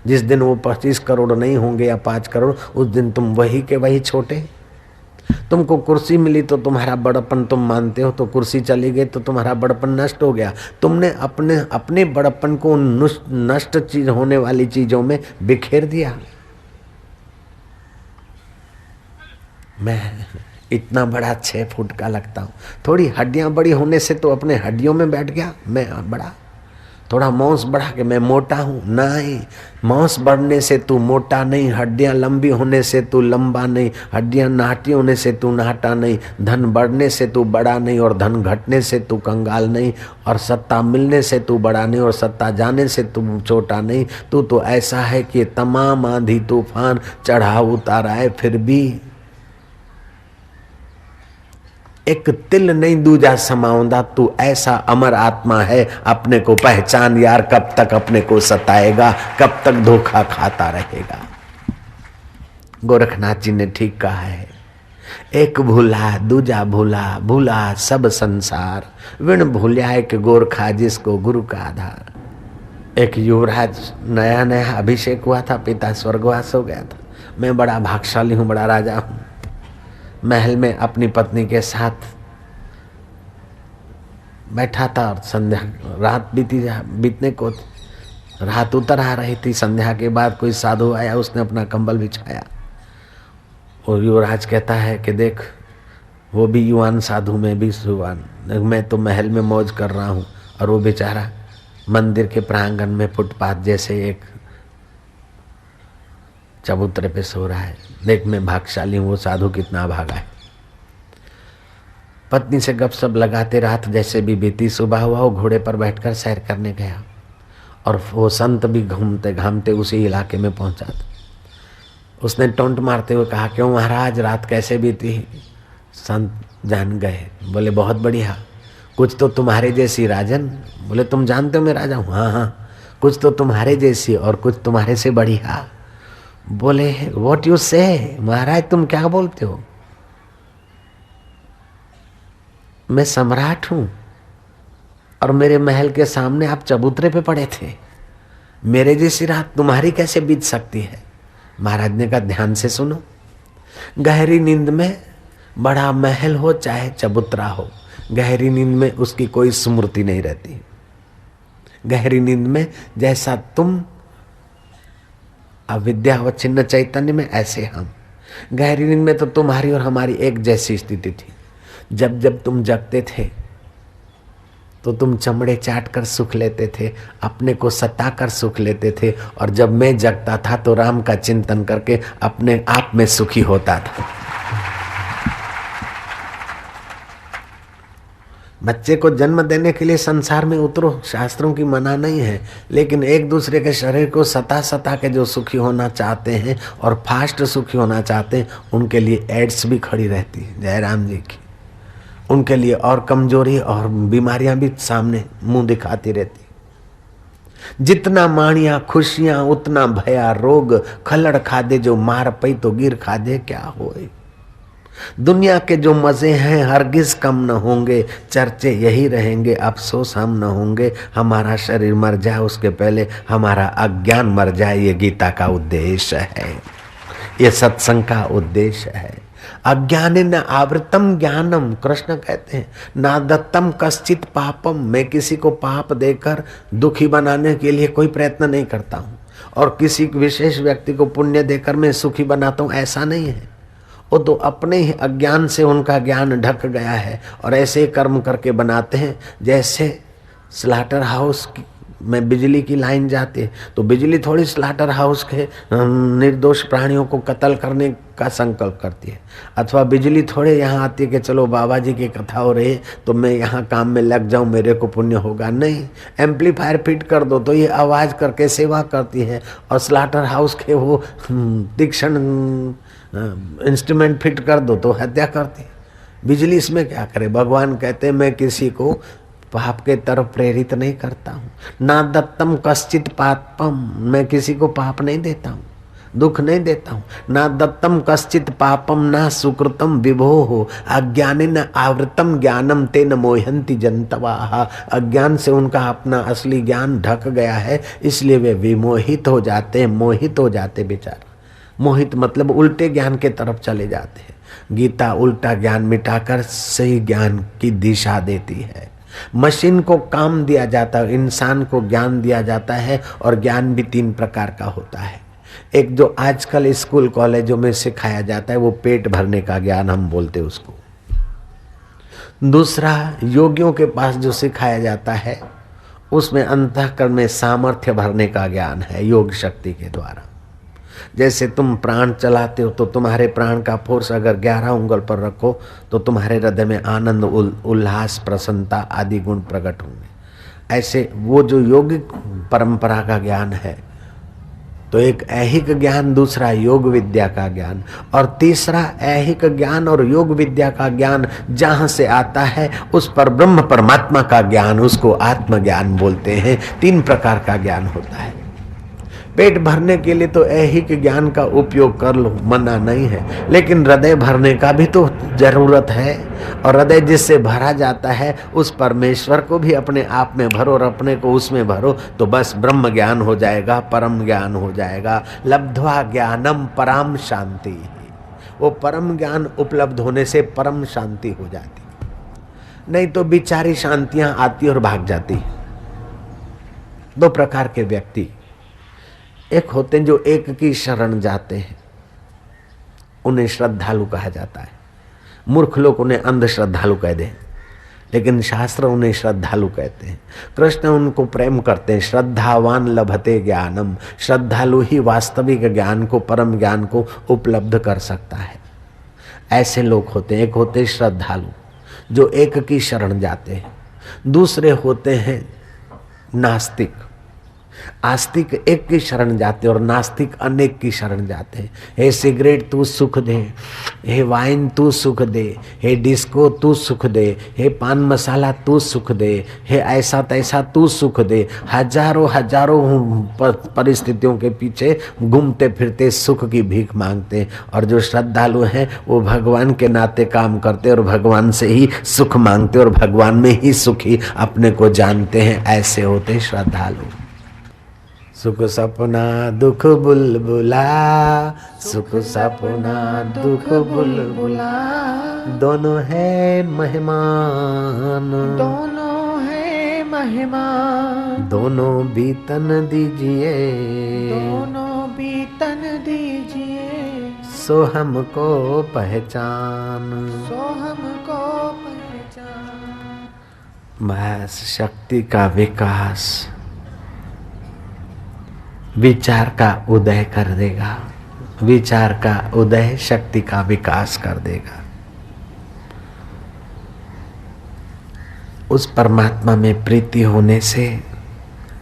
जिस दिन वो 25 करोड़ नहीं होंगे या 5 करोड़, उस दिन तुम वही के वही छोटे। तुमको कुर्सी मिली तो तुम्हारा बड़प्पन तुम मानते हो, तो कुर्सी चली गई तो तुम्हारा बड़प्पन नष्ट हो गया। तुमने अपने बड़प्पन को नष्ट चीज होने वाली चीजों में बिखेर दिया। मैं इतना बड़ा 6 फुट का लगता हूँ, थोड़ी हड्डियां बड़ी होने से तो अपने हड्डियों में बैठ गया मैं बड़ा, थोड़ा मांस बढ़ा के मैं मोटा हूँ। नहीं, मांस बढ़ने से तू मोटा नहीं, हड्डियां लंबी होने से तू लंबा नहीं, हड्डियां नाटी होने से तू नाटा नहीं, धन बढ़ने से तू बड़ा नहीं और धन घटने से तू कंगाल नहीं, और सत्ता मिलने से तू बड़ा नहीं और सत्ता जाने से तू छोटा नहीं। तू तो ऐसा है कि तमाम आंधी तूफान चढ़ा उतारा है, फिर भी एक तिल नहीं दूजा समाऊंदा। तू ऐसा अमर आत्मा है, अपने को पहचान यार। कब तक अपने को सताएगा, कब तक धोखा खाता रहेगा। गोरखनाथ जी ने ठीक कहा है, एक भूला दूजा भूला, भूला सब संसार, विण भूलिया एक गोरखा जिसको गुरु का आधार। एक युवराज नया नया अभिषेक हुआ था, पिता स्वर्गवास हो गया था। मैं बड़ा भाग्यशाली हूँ, बड़ा राजा हूँ। महल में अपनी पत्नी के साथ बैठा था और संध्या रात बीतने को रात उतर आ रही थी। संध्या के बाद कोई साधु आया, उसने अपना कंबल बिछाया और युवराज कहता है कि देख, वो भी युवान साधु, में भी युवान, मैं तो महल में मौज कर रहा हूँ और वो बेचारा मंदिर के प्रांगण में फुटपाथ जैसे एक चबूतरे पे सो रहा है। देख मैं भाग्यशाली हूँ, वो साधु कितना भागा है। पत्नी से गपशप लगाते रात जैसे भी बीती। सुबह हुआ, वो घोड़े पर बैठकर सैर करने गया और वो संत भी घूमते घामते उसी इलाके में पहुंचा। उसने टोंट मारते हुए कहा, क्यों महाराज रात कैसे बीती? संत जान गए, बोले बहुत बढ़िया, कुछ तो तुम्हारे जैसी राजन। बोले तुम जानते हो मैं राजा हूँ? हाँ हाँ, कुछ तो तुम्हारे जैसी और कुछ तुम्हारे से बढ़िया। बोले व्हाट यू से, महाराज तुम क्या बोलते हो? मैं सम्राट हूं और मेरे महल के सामने आप चबूतरे पे पड़े थे। मेरे जैसी रात तुम्हारी कैसे बीत सकती है? महाराज ने कहा ध्यान से सुनो, गहरी नींद में बड़ा महल हो चाहे चबूतरा हो, गहरी नींद में उसकी कोई स्मृति नहीं रहती। गहरी नींद में जैसा तुम अविद्या व छिन्न चैतन्य में, ऐसे हम। गहरी नींद में तो तुम्हारी और हमारी एक जैसी स्थिति थी। जब जब तुम जगते थे तो तुम चमड़े चाट कर सुख लेते थे, अपने को सता कर सुख लेते थे, और जब मैं जगता था तो राम का चिंतन करके अपने आप में सुखी होता था। बच्चे को जन्म देने के लिए संसार में उतरो, शास्त्रों की मना नहीं है, लेकिन एक दूसरे के शरीर को सता सता के जो सुखी होना चाहते हैं और फास्ट सुखी होना चाहते हैं, उनके लिए एड्स भी खड़ी रहती है। जयराम जी की, उनके लिए और कमजोरी और बीमारियां भी सामने मुंह दिखाती रहती। जितना माणिया खुशियां उतना भया रोग, खलड़ खादे जो मार पई तो गिर खादे क्या होए। दुनिया के जो मजे हैं हरगिज कम न होंगे, चर्चे यही रहेंगे, अफसोस हम न होंगे। हमारा शरीर मर जाए उसके पहले हमारा अज्ञान मर जाए, ये गीता का उद्देश्य है, ये सत्संग का उद्देश्य है। अज्ञानेन आवृतम ज्ञानम, कृष्ण कहते हैं, ना दत्तम कश्चित पापम, मैं किसी को पाप देकर दुखी बनाने के लिए कोई प्रयत्न नहीं करता हूँ, और किसी विशेष व्यक्ति को पुण्य देकर मैं सुखी बनाता हूँ, ऐसा नहीं है। वो तो अपने ही अज्ञान से उनका ज्ञान ढक गया है और ऐसे कर्म करके बनाते हैं। जैसे स्लाटर हाउस में बिजली की लाइन जाती है तो बिजली थोड़ी स्लाटर हाउस के निर्दोष प्राणियों को कत्ल करने का संकल्प करती है, अथवा बिजली थोड़े यहाँ आती है कि चलो बाबा जी की कथा हो रही है तो मैं यहाँ काम में लग जाऊँ, मेरे को पुण्य होगा। नहीं, एम्पलीफायर फिट कर दो तो ये आवाज़ करके सेवा करती है, और स्लाटर हाउस के वो तीक्ष्ण इंस्ट्रूमेंट फिट कर दो तो हत्या करती है। बिजली इसमें क्या करे? भगवान कहते हैं मैं किसी को पाप के तरफ प्रेरित नहीं करता हूँ। ना दत्तम कश्चित पापम, मैं किसी को पाप नहीं देता हूँ। दुख नहीं देता हूँ। ना दत्तम कश्चित पापम ना सुकृतम विभो हो, अज्ञानेन आवृतम ज्ञानम तेन मोहंती जनतवाः। अज्ञान से उनका अपना असली ज्ञान ढक गया है, इसलिए वे विमोहित हो जाते हैं, मोहित हो जाते बेचारा। मोहित मतलब उल्टे ज्ञान के तरफ चले जाते हैं। गीता उल्टा ज्ञान मिटाकर सही ज्ञान की दिशा देती है। मशीन को काम दिया जाता है, इंसान को ज्ञान दिया जाता है, और ज्ञान भी 3 प्रकार का होता है। एक जो आजकल स्कूल कॉलेजों में सिखाया जाता है वो पेट भरने का ज्ञान हम बोलते हैं उसको। दूसरा योगियों के पास जो सिखाया जाता है उसमें अंतःकरण में सामर्थ्य भरने का ज्ञान है, योग शक्ति के द्वारा। जैसे तुम प्राण चलाते हो तो तुम्हारे प्राण का फोर्स अगर 11 उंगल पर रखो तो तुम्हारे हृदय में आनंद, उल्लास, प्रसन्नता आदि गुण प्रकट होंगे। ऐसे वो जो योगिक परंपरा का ज्ञान है, तो एक ऐहिक ज्ञान, दूसरा योग विद्या का ज्ञान, और तीसरा ऐहिक ज्ञान और योग विद्या का ज्ञान जहाँ से आता है उस पर ब्रह्म परमात्मा का ज्ञान, उसको आत्मज्ञान बोलते हैं। 3 प्रकार का ज्ञान होता है। पेट भरने के लिए तो ऐहिक ज्ञान का उपयोग कर लो, मना नहीं है, लेकिन हृदय भरने का भी तो जरूरत है। और हृदय जिससे भरा जाता है उस परमेश्वर को भी अपने आप में भरो और अपने को उसमें भरो, तो बस ब्रह्म ज्ञान हो जाएगा, परम ज्ञान हो जाएगा। लब्ध्वा ज्ञानम परम शांति, वो परम ज्ञान उपलब्ध होने से परम शांति हो जाती। नहीं तो बिचारी शांतियां आती और भाग जाती। 2 प्रकार के व्यक्ति, एक होते हैं जो एक की शरण जाते हैं, उन्हें श्रद्धालु कहा जाता है। मूर्ख लोग उन्हें अंध श्रद्धालु कह दें, लेकिन शास्त्र उन्हें श्रद्धालु कहते हैं। कृष्ण उनको प्रेम करते हैं। श्रद्धावान लभते ज्ञानम, श्रद्धालु ही वास्तविक ज्ञान को, परम ज्ञान को उपलब्ध कर सकता है। ऐसे लोग होते हैं। एक होते श्रद्धालु जो एक की शरण जाते हैं, दूसरे होते हैं नास्तिक। आस्तिक एक की शरण जाते और नास्तिक अनेक की शरण जाते हैं। हे सिगरेट तू सुख दे, हे वाइन तू सुख दे, हे डिस्को तू सुख दे, हे पान मसाला तू सुख दे, हे ऐसा तैसा तू सुख दे। हजारों परिस्थितियों के पीछे घूमते फिरते सुख की भीख मांगते। और जो श्रद्धालु हैं वो भगवान के नाते काम करते और भगवान से ही सुख मांगते और भगवान में ही सुखी अपने को जानते हैं। ऐसे होते श्रद्धालु। सुख सपना दुख बुलबुला, सुख सपना दुख बुलबुला, दोनों है मेहमान, दोनों है मेहमान, दोनों बीतन दीजिए, दोनों बीतन दीजिए, सो हमको पहचान, सो हमको पहचान। बस शक्ति का विकास विचार का उदय कर देगा। विचार का उदय शक्ति का विकास कर देगा। उस परमात्मा में प्रीति होने से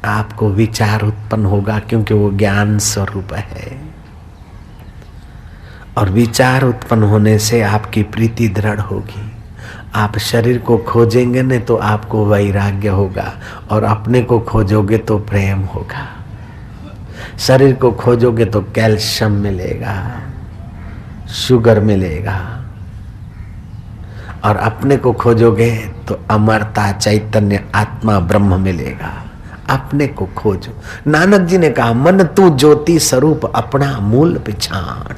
आपको विचार उत्पन्न होगा, क्योंकि वो ज्ञान स्वरूप है। और विचार उत्पन्न होने से आपकी प्रीति दृढ़ होगी। आप शरीर को खोजेंगे न तो आपको वैराग्य होगा, और अपने को खोजोगे तो प्रेम होगा। शरीर को खोजोगे तो कैल्शियम मिलेगा, शुगर मिलेगा, और अपने को खोजोगे तो अमरता, चैतन्य, आत्मा, ब्रह्म मिलेगा। अपने को खोजो। नानक जी ने कहा, मन तू ज्योति स्वरूप अपना मूल पिछाण।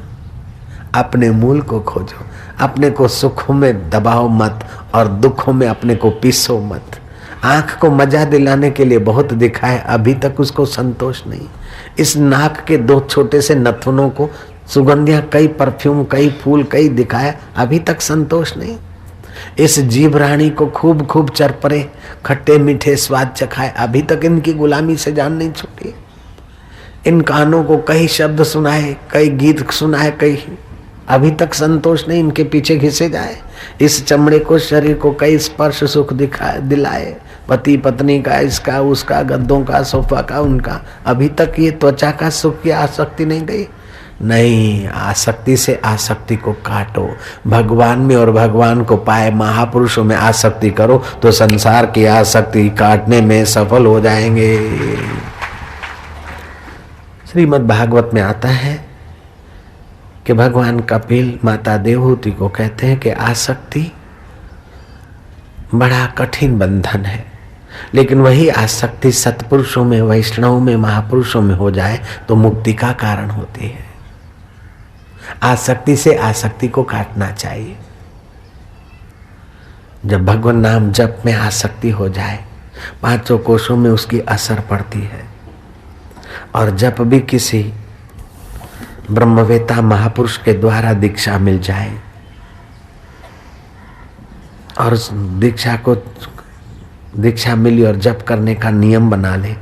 अपने मूल को खोजो। अपने को सुखों में दबाओ मत और दुखों में अपने को पीसो मत। आंख को मजा दिलाने के लिए बहुत दिखाए, अभी तक उसको संतोष नहीं। इस नाक के 2 छोटे से नथुनों को सुगंधियां, कई परफ्यूम, कई फूल, कई दिखाया, अभी तक संतोष नहीं। इस जीभ रानी को खूब खूब चरपरे, खट्टे मीठे स्वाद चखाए, अभी तक इनकी गुलामी से जान नहीं छूटी। इन कानों को कई शब्द सुनाए, कई गीत सुनाए, कई, अभी तक संतोष नहीं, इनके पीछे घिसे जाए। इस चमड़े को, शरीर को कई स्पर्श सुख दिलाए, पति पत्नी का, इसका उसका, गद्दों का, सोफा का, उनका, अभी तक ये त्वचा का सुख की आसक्ति नहीं गई। नहीं, आसक्ति से आसक्ति को काटो। भगवान में और भगवान को पाए महापुरुषों में आसक्ति करो तो संसार की आसक्ति काटने में सफल हो जाएंगे। श्रीमद् भागवत में आता है कि भगवान कपिल माता देवहूति को कहते हैं कि आसक्ति बड़ा कठिन बंधन है, लेकिन वही आसक्ति सत्पुरुषों में, वैष्णव में, महापुरुषों में हो जाए तो मुक्ति का कारण होती है। आसक्ति से आसक्ति को काटना चाहिए। जब भगवान नाम जप में आसक्ति हो जाए, पांचों कोशों में उसकी असर पड़ती है। और जब भी किसी ब्रह्मवेता महापुरुष के द्वारा दीक्षा मिल जाए और दीक्षा मिली और जप करने का नियम बना ले,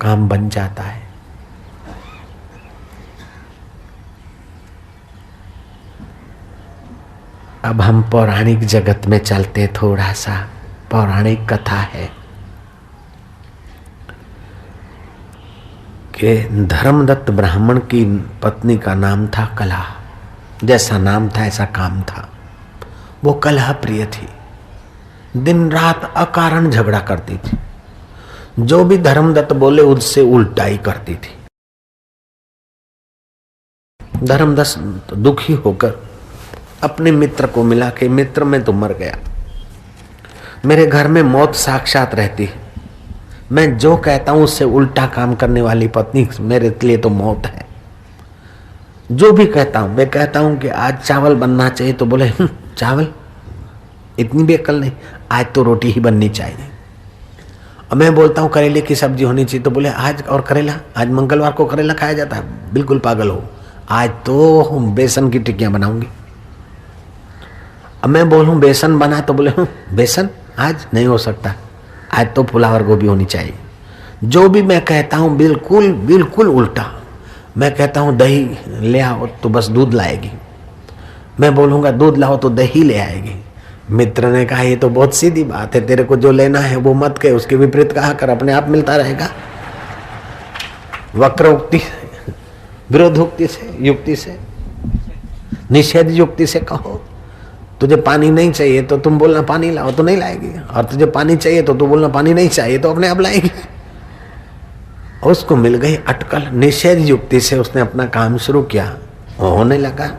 काम बन जाता है। अब हम पौराणिक जगत में चलते, थोड़ा सा पौराणिक कथा है कि धर्मदत्त ब्राह्मण की पत्नी का नाम था कलह। जैसा नाम था ऐसा काम था। वो कलह प्रिय थी, दिन रात अकारण झगड़ा करती थी। जो भी धर्मदत्त बोले उससे उल्टा ही करती थी। धर्मदत्त दुखी होकर अपने मित्र को मिला कि मित्र मैं तो मर गया, मेरे घर में मौत साक्षात रहती है, मैं जो कहता हूं उससे उल्टा काम करने वाली पत्नी मेरे लिए तो मौत है। जो भी कहता हूं, मैं कहता हूं कि आज चावल बनना चाहिए तो बोले चावल, इतनी भी अकल नहीं, आज तो रोटी ही बननी चाहिए। और मैं बोलता हूं करेले की सब्जी होनी चाहिए तो बोले आज, और करेला, आज मंगलवार को करेला खाया जाता है, बिल्कुल पागल हो, आज तो बेसन की टिक्कियां बनाऊंगी। अब मैं बोलूं बेसन बना तो बोले बेसन आज नहीं हो सकता, आज तो पुलाव और गोभी होनी चाहिए। जो भी मैं कहता हूं बिल्कुल बिल्कुल उल्टा। मैं कहता हूं दही ले आओ तो बस दूध लाएगी, मैं बोलूंगा दूध लाओ तो दही ले आएगी। मित्र ने कहा ये तो बहुत सीधी बात है, तेरे को जो लेना है वो मत कहे, उसके विपरीत कहा कर, अपने आप मिलता रहेगा। वक्रोक्ति, विरोधोक्ति से, युक्ति से, निषेध युक्ति से कहो। तुझे पानी नहीं चाहिए तो तुम बोलना पानी लाओ तो नहीं लाएगी, और तुझे पानी चाहिए तो तू बोलना पानी नहीं चाहिए तो अपने आप लाएगी। उसको मिल गई अटकल। निषेध युक्ति से उसने अपना काम शुरू किया, होने लगा।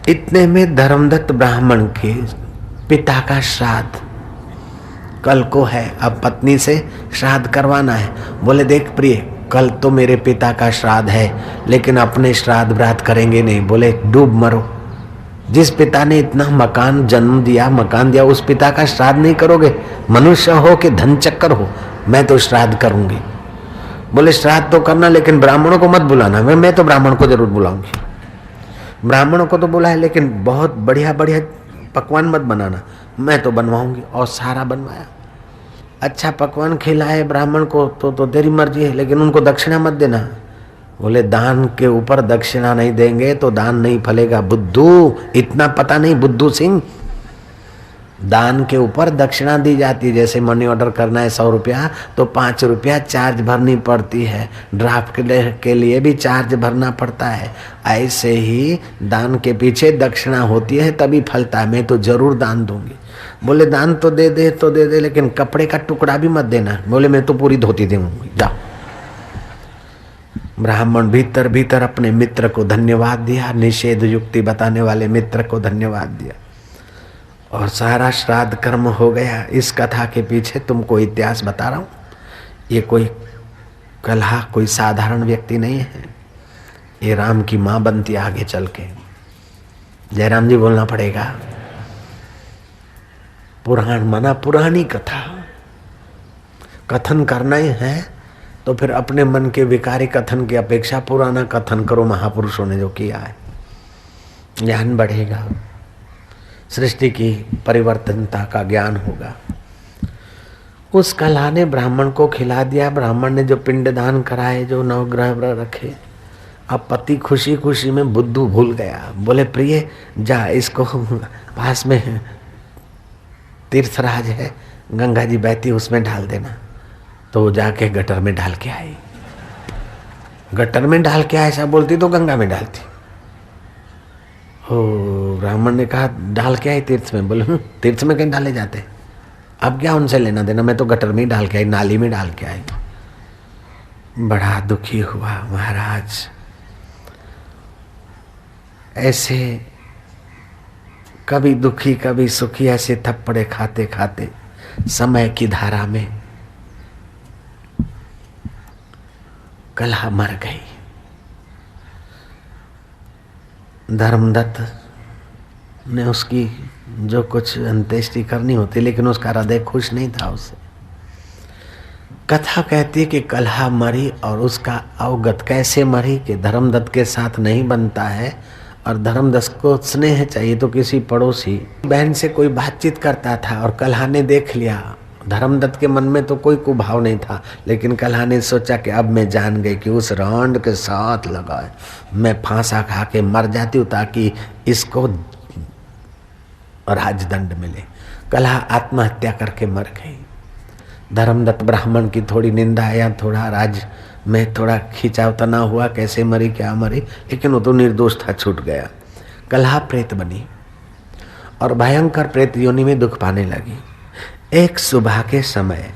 इतने में धर्मदत्त ब्राह्मण के पिता का श्राद्ध कल को है, अब पत्नी से श्राद्ध करवाना है। बोले देख प्रिय, कल तो मेरे पिता का श्राद्ध है, लेकिन अपने श्राद्ध व्रात करेंगे नहीं। बोले डूब मरो, जिस पिता ने इतना मकान जन्म दिया, मकान दिया, उस पिता का श्राद्ध नहीं करोगे? मनुष्य हो कि धन चक्कर हो, मैं तो श्राद्ध करूंगी। बोले श्राद्ध तो करना, लेकिन ब्राह्मणों को मत बुलाना। मैं तो ब्राह्मण को जरूर बुलाऊंगी। ब्राह्मणों को तो बुलाए, लेकिन बहुत बढ़िया बढ़िया पकवान मत बनाना, मैं तो बनवाऊंगी। और सारा बनवाया, अच्छा पकवान खिलाए ब्राह्मण को तो तेरी मर्जी है, लेकिन उनको दक्षिणा मत देना। बोले दान के ऊपर दक्षिणा नहीं देंगे तो दान नहीं फलेगा। बुद्धू, इतना पता नहीं बुद्धू सिंह, दान के ऊपर दक्षिणा दी जाती है। जैसे मनी ऑर्डर करना है 100 रुपया तो 5 रुपया चार्ज भरनी पड़ती है, ड्राफ्ट के लिए भी चार्ज भरना पड़ता है। ऐसे ही दान के पीछे दक्षिणा होती है, तभी फलता है। मैं तो जरूर दान दूंगी। बोले दान तो दे दे तो दे दे, लेकिन कपड़े का टुकड़ा भी मत देना। बोले मैं तो पूरी धोती दूंगी, जाओ। ब्राह्मण भीतर भीतर अपने मित्र को धन्यवाद दिया, निषेध युक्ति बताने वाले मित्र को धन्यवाद दिया, और सारा श्राद्ध कर्म हो गया। इस कथा के पीछे तुमको इतिहास बता रहा हूं। ये कोई कलह कोई साधारण व्यक्ति नहीं है, ये राम की मां बनती आगे चल के। जयराम जी बोलना पड़ेगा। पुराण माना पुरानी कथा, कथन करना ही है तो फिर अपने मन के विकारी कथन की अपेक्षा पुराना कथन करो, महापुरुषों ने जो किया है। ज्ञान बढ़ेगा, सृष्टि की परिवर्तनता का ज्ञान होगा। उस कला ने ब्राह्मण को खिला दिया। ब्राह्मण ने जो पिंडदान कराए, जो नवग्रह रखे, अब पति खुशी खुशी में बुद्धू भूल गया। बोले प्रिय जा, इसको पास में तीर्थराज है, गंगा जी बहती, उसमें डाल देना। तो वो जाके गटर में डाल के आई। गटर में डाल के ऐसा बोलती तो गंगा में डालती। ओ ब्राह्मण ने कहा डाल के आई तीर्थ में। बोले तीर्थ में कहीं डाले जाते, अब क्या उनसे लेना देना, मैं तो गटर में ही डाल के आई, नाली में डाल के आई। बड़ा दुखी हुआ महाराज। ऐसे कभी दुखी कभी सुखी ऐसे थप्पड़े खाते खाते समय की धारा में कलहा मर गई। धर्मदत्त ने उसकी जो कुछ अंत्येष्टि करनी होती, लेकिन उसका हृदय खुश नहीं था उससे। कथा कहती है कि कलहा मरी और उसका अवगत कैसे मरी कि धर्मदत्त के साथ नहीं बनता है और धर्मदत्त को स्नेह चाहिए तो किसी पड़ोसी बहन से कोई बातचीत करता था और कलहा ने देख लिया। धर्मदत्त के मन में तो कोई कुभाव नहीं था, लेकिन कलहा ने सोचा कि अब मैं जान गई कि उस रांड के साथ लगा है, मैं फांसा खा के मर जाती हूँ ताकि इसको राजदंड मिले। कलहा आत्महत्या करके मर गई। धर्मदत्त ब्राह्मण की थोड़ी निंदा या थोड़ा राज में थोड़ा खिंचाव तना हुआ, कैसे मरी क्या मरी, लेकिन वो तो निर्दोष था, छूट गया। कलहा प्रेत बनी और भयंकर प्रेत योनि में दुख पाने लगी। एक सुबह के समय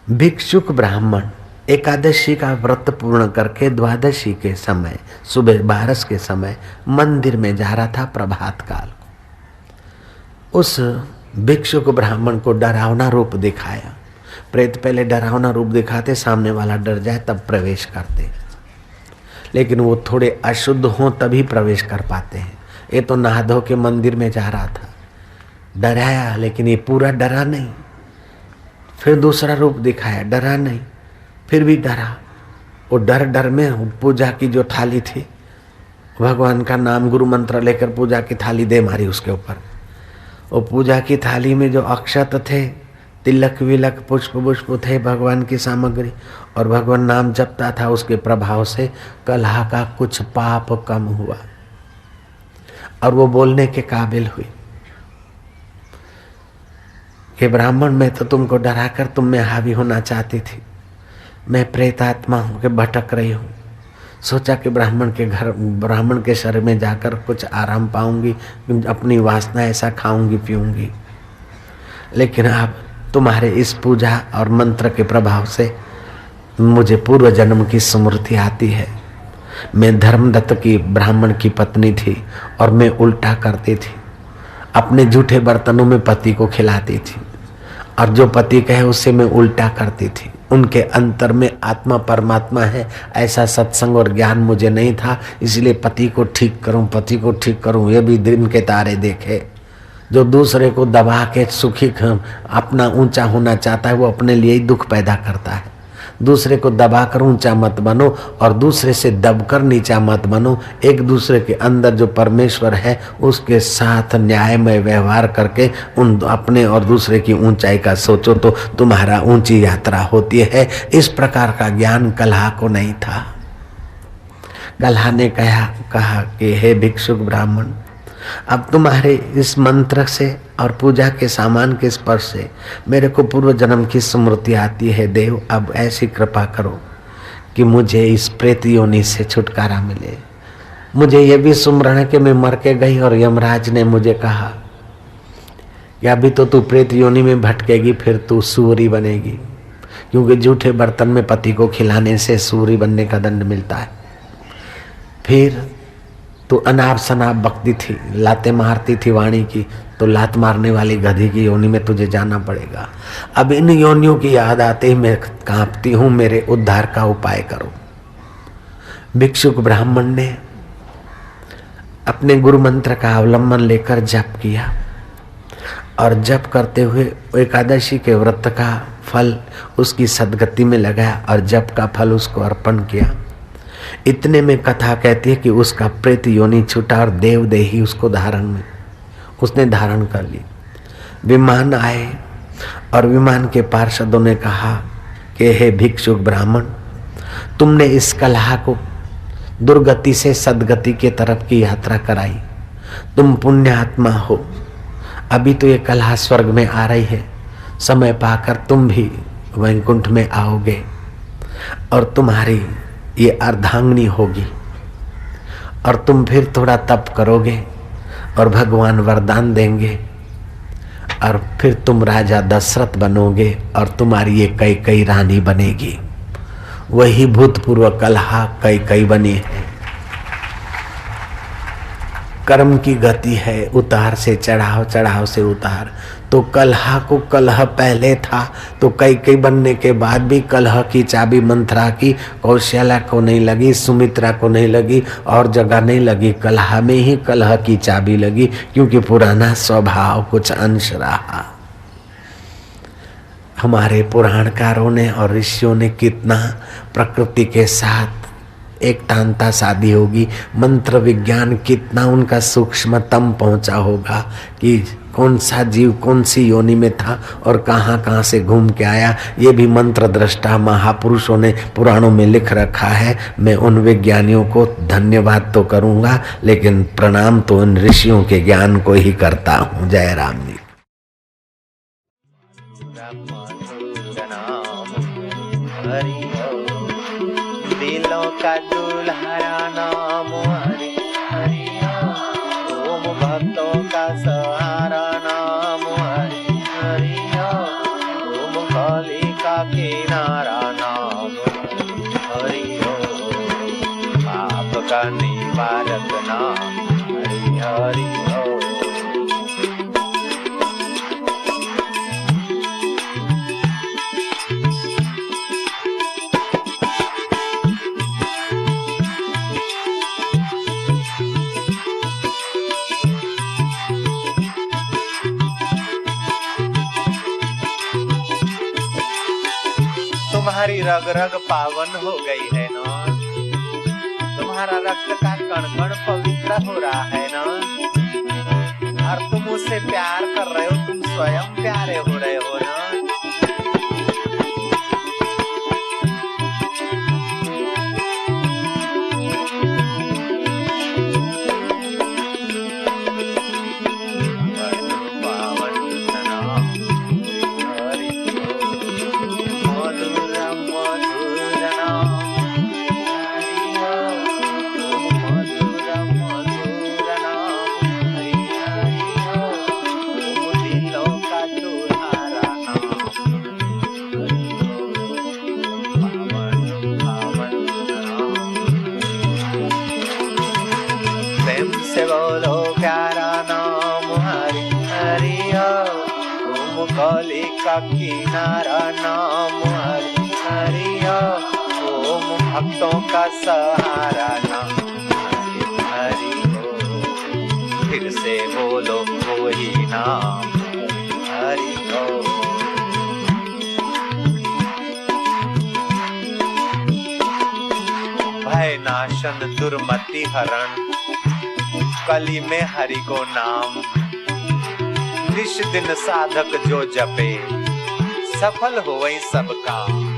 भिक्षुक ब्राह्मण एकादशी का व्रत पूर्ण करके द्वादशी के समय सुबह 12 के समय मंदिर में जा रहा था प्रभात काल। उस भिक्षुक ब्राह्मण को डरावना रूप दिखाया। प्रेत पहले डरावना रूप दिखाते, सामने वाला डर जाए तब प्रवेश करते, लेकिन वो थोड़े अशुद्ध हों तभी प्रवेश कर पाते हैं। ये तो नहा धो के मंदिर में जा रहा था, डराया, लेकिन ये पूरा डरा नहीं। फिर दूसरा रूप दिखाया, डरा नहीं, फिर भी डरा। वो डर में पूजा की जो थाली थी, भगवान का नाम गुरु मंत्र लेकर पूजा की थाली दे मारी उसके ऊपर। वो पूजा की थाली में जो अक्षत थे, तिलक विलक पुष्प पुष्प थे, भगवान की सामग्री, और भगवान नाम जपता था, उसके प्रभाव से कलहा का कुछ पाप कम हुआ और वो बोलने के काबिल हुई कि ब्राह्मण, मैं तो तुमको डराकर तुम में हावी होना चाहती थी, मैं प्रेतात्मा हूँ कि भटक रही हूँ। सोचा कि ब्राह्मण के घर, ब्राह्मण के शरीर में जाकर कुछ आराम पाऊंगी, अपनी वासना ऐसा खाऊंगी पीऊंगी, लेकिन अब तुम्हारे इस पूजा और मंत्र के प्रभाव से मुझे पूर्व जन्म की स्मृति आती है। मैं धर्मदत्त की ब्राह्मण की पत्नी थी और मैं उल्टा करती थी, अपने जूठे बर्तनों में पति को खिलाती थी और जो पति कहे उससे मैं उल्टा करती थी। उनके अंतर में आत्मा परमात्मा है, ऐसा सत्संग और ज्ञान मुझे नहीं था, इसलिए पति को ठीक करूं, ये भी दिन के तारे देखे। जो दूसरे को दबा के सुखी अपना ऊंचा होना चाहता है, वो अपने लिए ही दुख पैदा करता है। दूसरे को दबाकर ऊंचा मत बनो और दूसरे से दबकर नीचा मत बनो। एक दूसरे के अंदर जो परमेश्वर है उसके साथ न्यायमय व्यवहार करके उन अपने और दूसरे की ऊंचाई का सोचो तो तुम्हारा ऊंची यात्रा होती है। इस प्रकार का ज्ञान कलहा को नहीं था। कलहा ने कहा कि हे भिक्षुक ब्राह्मण, अब तुम्हारे इस मंत्र से और पूजा के सामान के स्पर्श से मेरे को पूर्व जन्म की स्मृति आती है। देव, अब ऐसी कृपा करो कि मुझे इस प्रेत योनि से छुटकारा मिले। मुझे यह भी सुमरण है कि मैं मर के गई और यमराज ने मुझे कहा कि अभी तो तू प्रेत योनि में भटकेगी, फिर तू सूरी बनेगी, क्योंकि जूठे बर्तन में पति को खिलाने से सूरी बनने का दंड मिलता है। फिर तू अनाप शनाप बकती थी, लातें मारती थी वाणी की, तो लात मारने वाली गधी की योनि में तुझे जाना पड़ेगा। अब इन योनियों की याद आते ही मैं कांपती हूं, मेरे उद्धार का उपाय करो। भिक्षुक ब्राह्मण ने अपने गुरु मंत्र का अवलंबन लेकर जप किया और जप करते हुए एकादशी के व्रत का फल उसकी सदगति में लगाया और जप का फल उसको अर्पण किया। इतने में कथा कहती है कि उसका प्रेत योनि छूटा और देवदेही उसने धारण कर ली। विमान आए और विमान के पार्षदों ने कहा कि हे भिक्षुक ब्राह्मण, तुमने इस कलहा को दुर्गति से सदगति के तरफ की यात्रा कराई, तुम पुण्यात्मा हो। अभी तो ये कलहा स्वर्ग में आ रही है, समय पाकर तुम भी वैकुंठ में आओगे और तुम्हारी ये अर्धांगिनी होगी और तुम फिर थोड़ा तप करोगे और भगवान वरदान देंगे और फिर तुम राजा दशरथ बनोगे और तुम्हारी ये कैकेयी रानी बनेगी। वही भूतपूर्व कलहा कैकेयी बनी है। कर्म की गति है, उतार से चढ़ाव, चढ़ाव से उतार। तो कलह को कलह पहले था, तो कई बनने के बाद भी कलह की चाबी मंथरा की कौशल्या को नहीं लगी, सुमित्रा को नहीं लगी, और जगह नहीं लगी, कलह में ही कलह की चाबी लगी, क्योंकि पुराना स्वभाव कुछ अंश रहा। हमारे पुराणकारों ने और ऋषियों ने कितना प्रकृति के साथ एक तांता शादी होगी, मंत्र विज्ञान कितना उनका सूक्ष्मतम पहुंचा होगा कि कौन सा जीव कौन सी योनि में था और कहाँ से घूम के आया, ये भी मंत्र दृष्टा महापुरुषों ने पुराणों में लिख रखा है। मैं उन विज्ञानियों को धन्यवाद तो करूंगा, लेकिन प्रणाम तो उन ऋषियों के ज्ञान को ही करता हूँ। जय राम जी। दिलों का दुल्हरा नाम हरि हरि ओम, भक्तों का सहारा नाम हरि हरि ओम, गली का किनारा नाम हरि ओम, पाप का निवारक नाम हरि हरि ओम। तुम्हारी रग रग पावन हो गई है ना, तुम्हारा रक्त का कण कण पवित्र हो रहा है ना, और तुम उससे प्यार कर रहे हो, तुम स्वयं प्यारे हो रहे हो ना। से बोलो प्यारा नाम हरि हरि ओम, गली का किनारा नाम हरि हरि ओम, भक्तों का सहारा नाम हरि हरि ओम। फिर से बोलो वही नाम हरि ओम। भय नाशन दुर्मति हरण, कली में हरि को नाम, निश दिन साधक जो जपे, सफल होवै सब काम।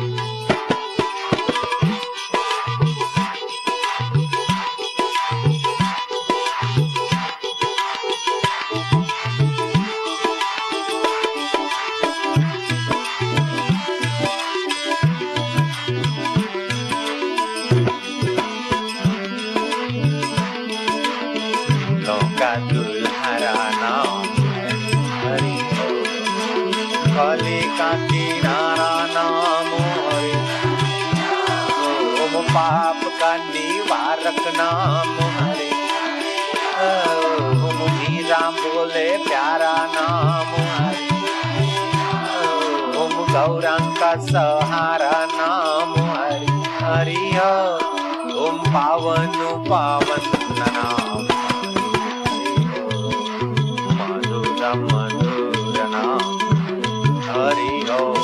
दुल्हरा नाम हरि गली का किनारा नाम हरि ओम, पाप का निवारक नाम हरि ओम, मीरा बोले प्यारा नाम हरि ओम, गौरांग का सहारा नाम हरि हरि ओम, पावन पावन नाम मधुर नाम हरि ओम।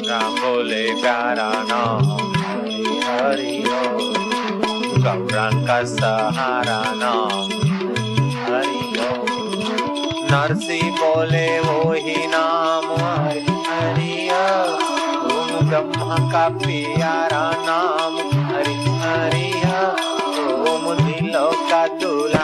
राम बोले प्यारा नाम हरि हरि ओम, गौरांग का सहारा नाम हरि ओम, नरसिंह बोले वो ही नाम हरि हरि ओम, ब्रह्मा का प्यारा नाम हरि हरि ओम, दिलों का दूल्हा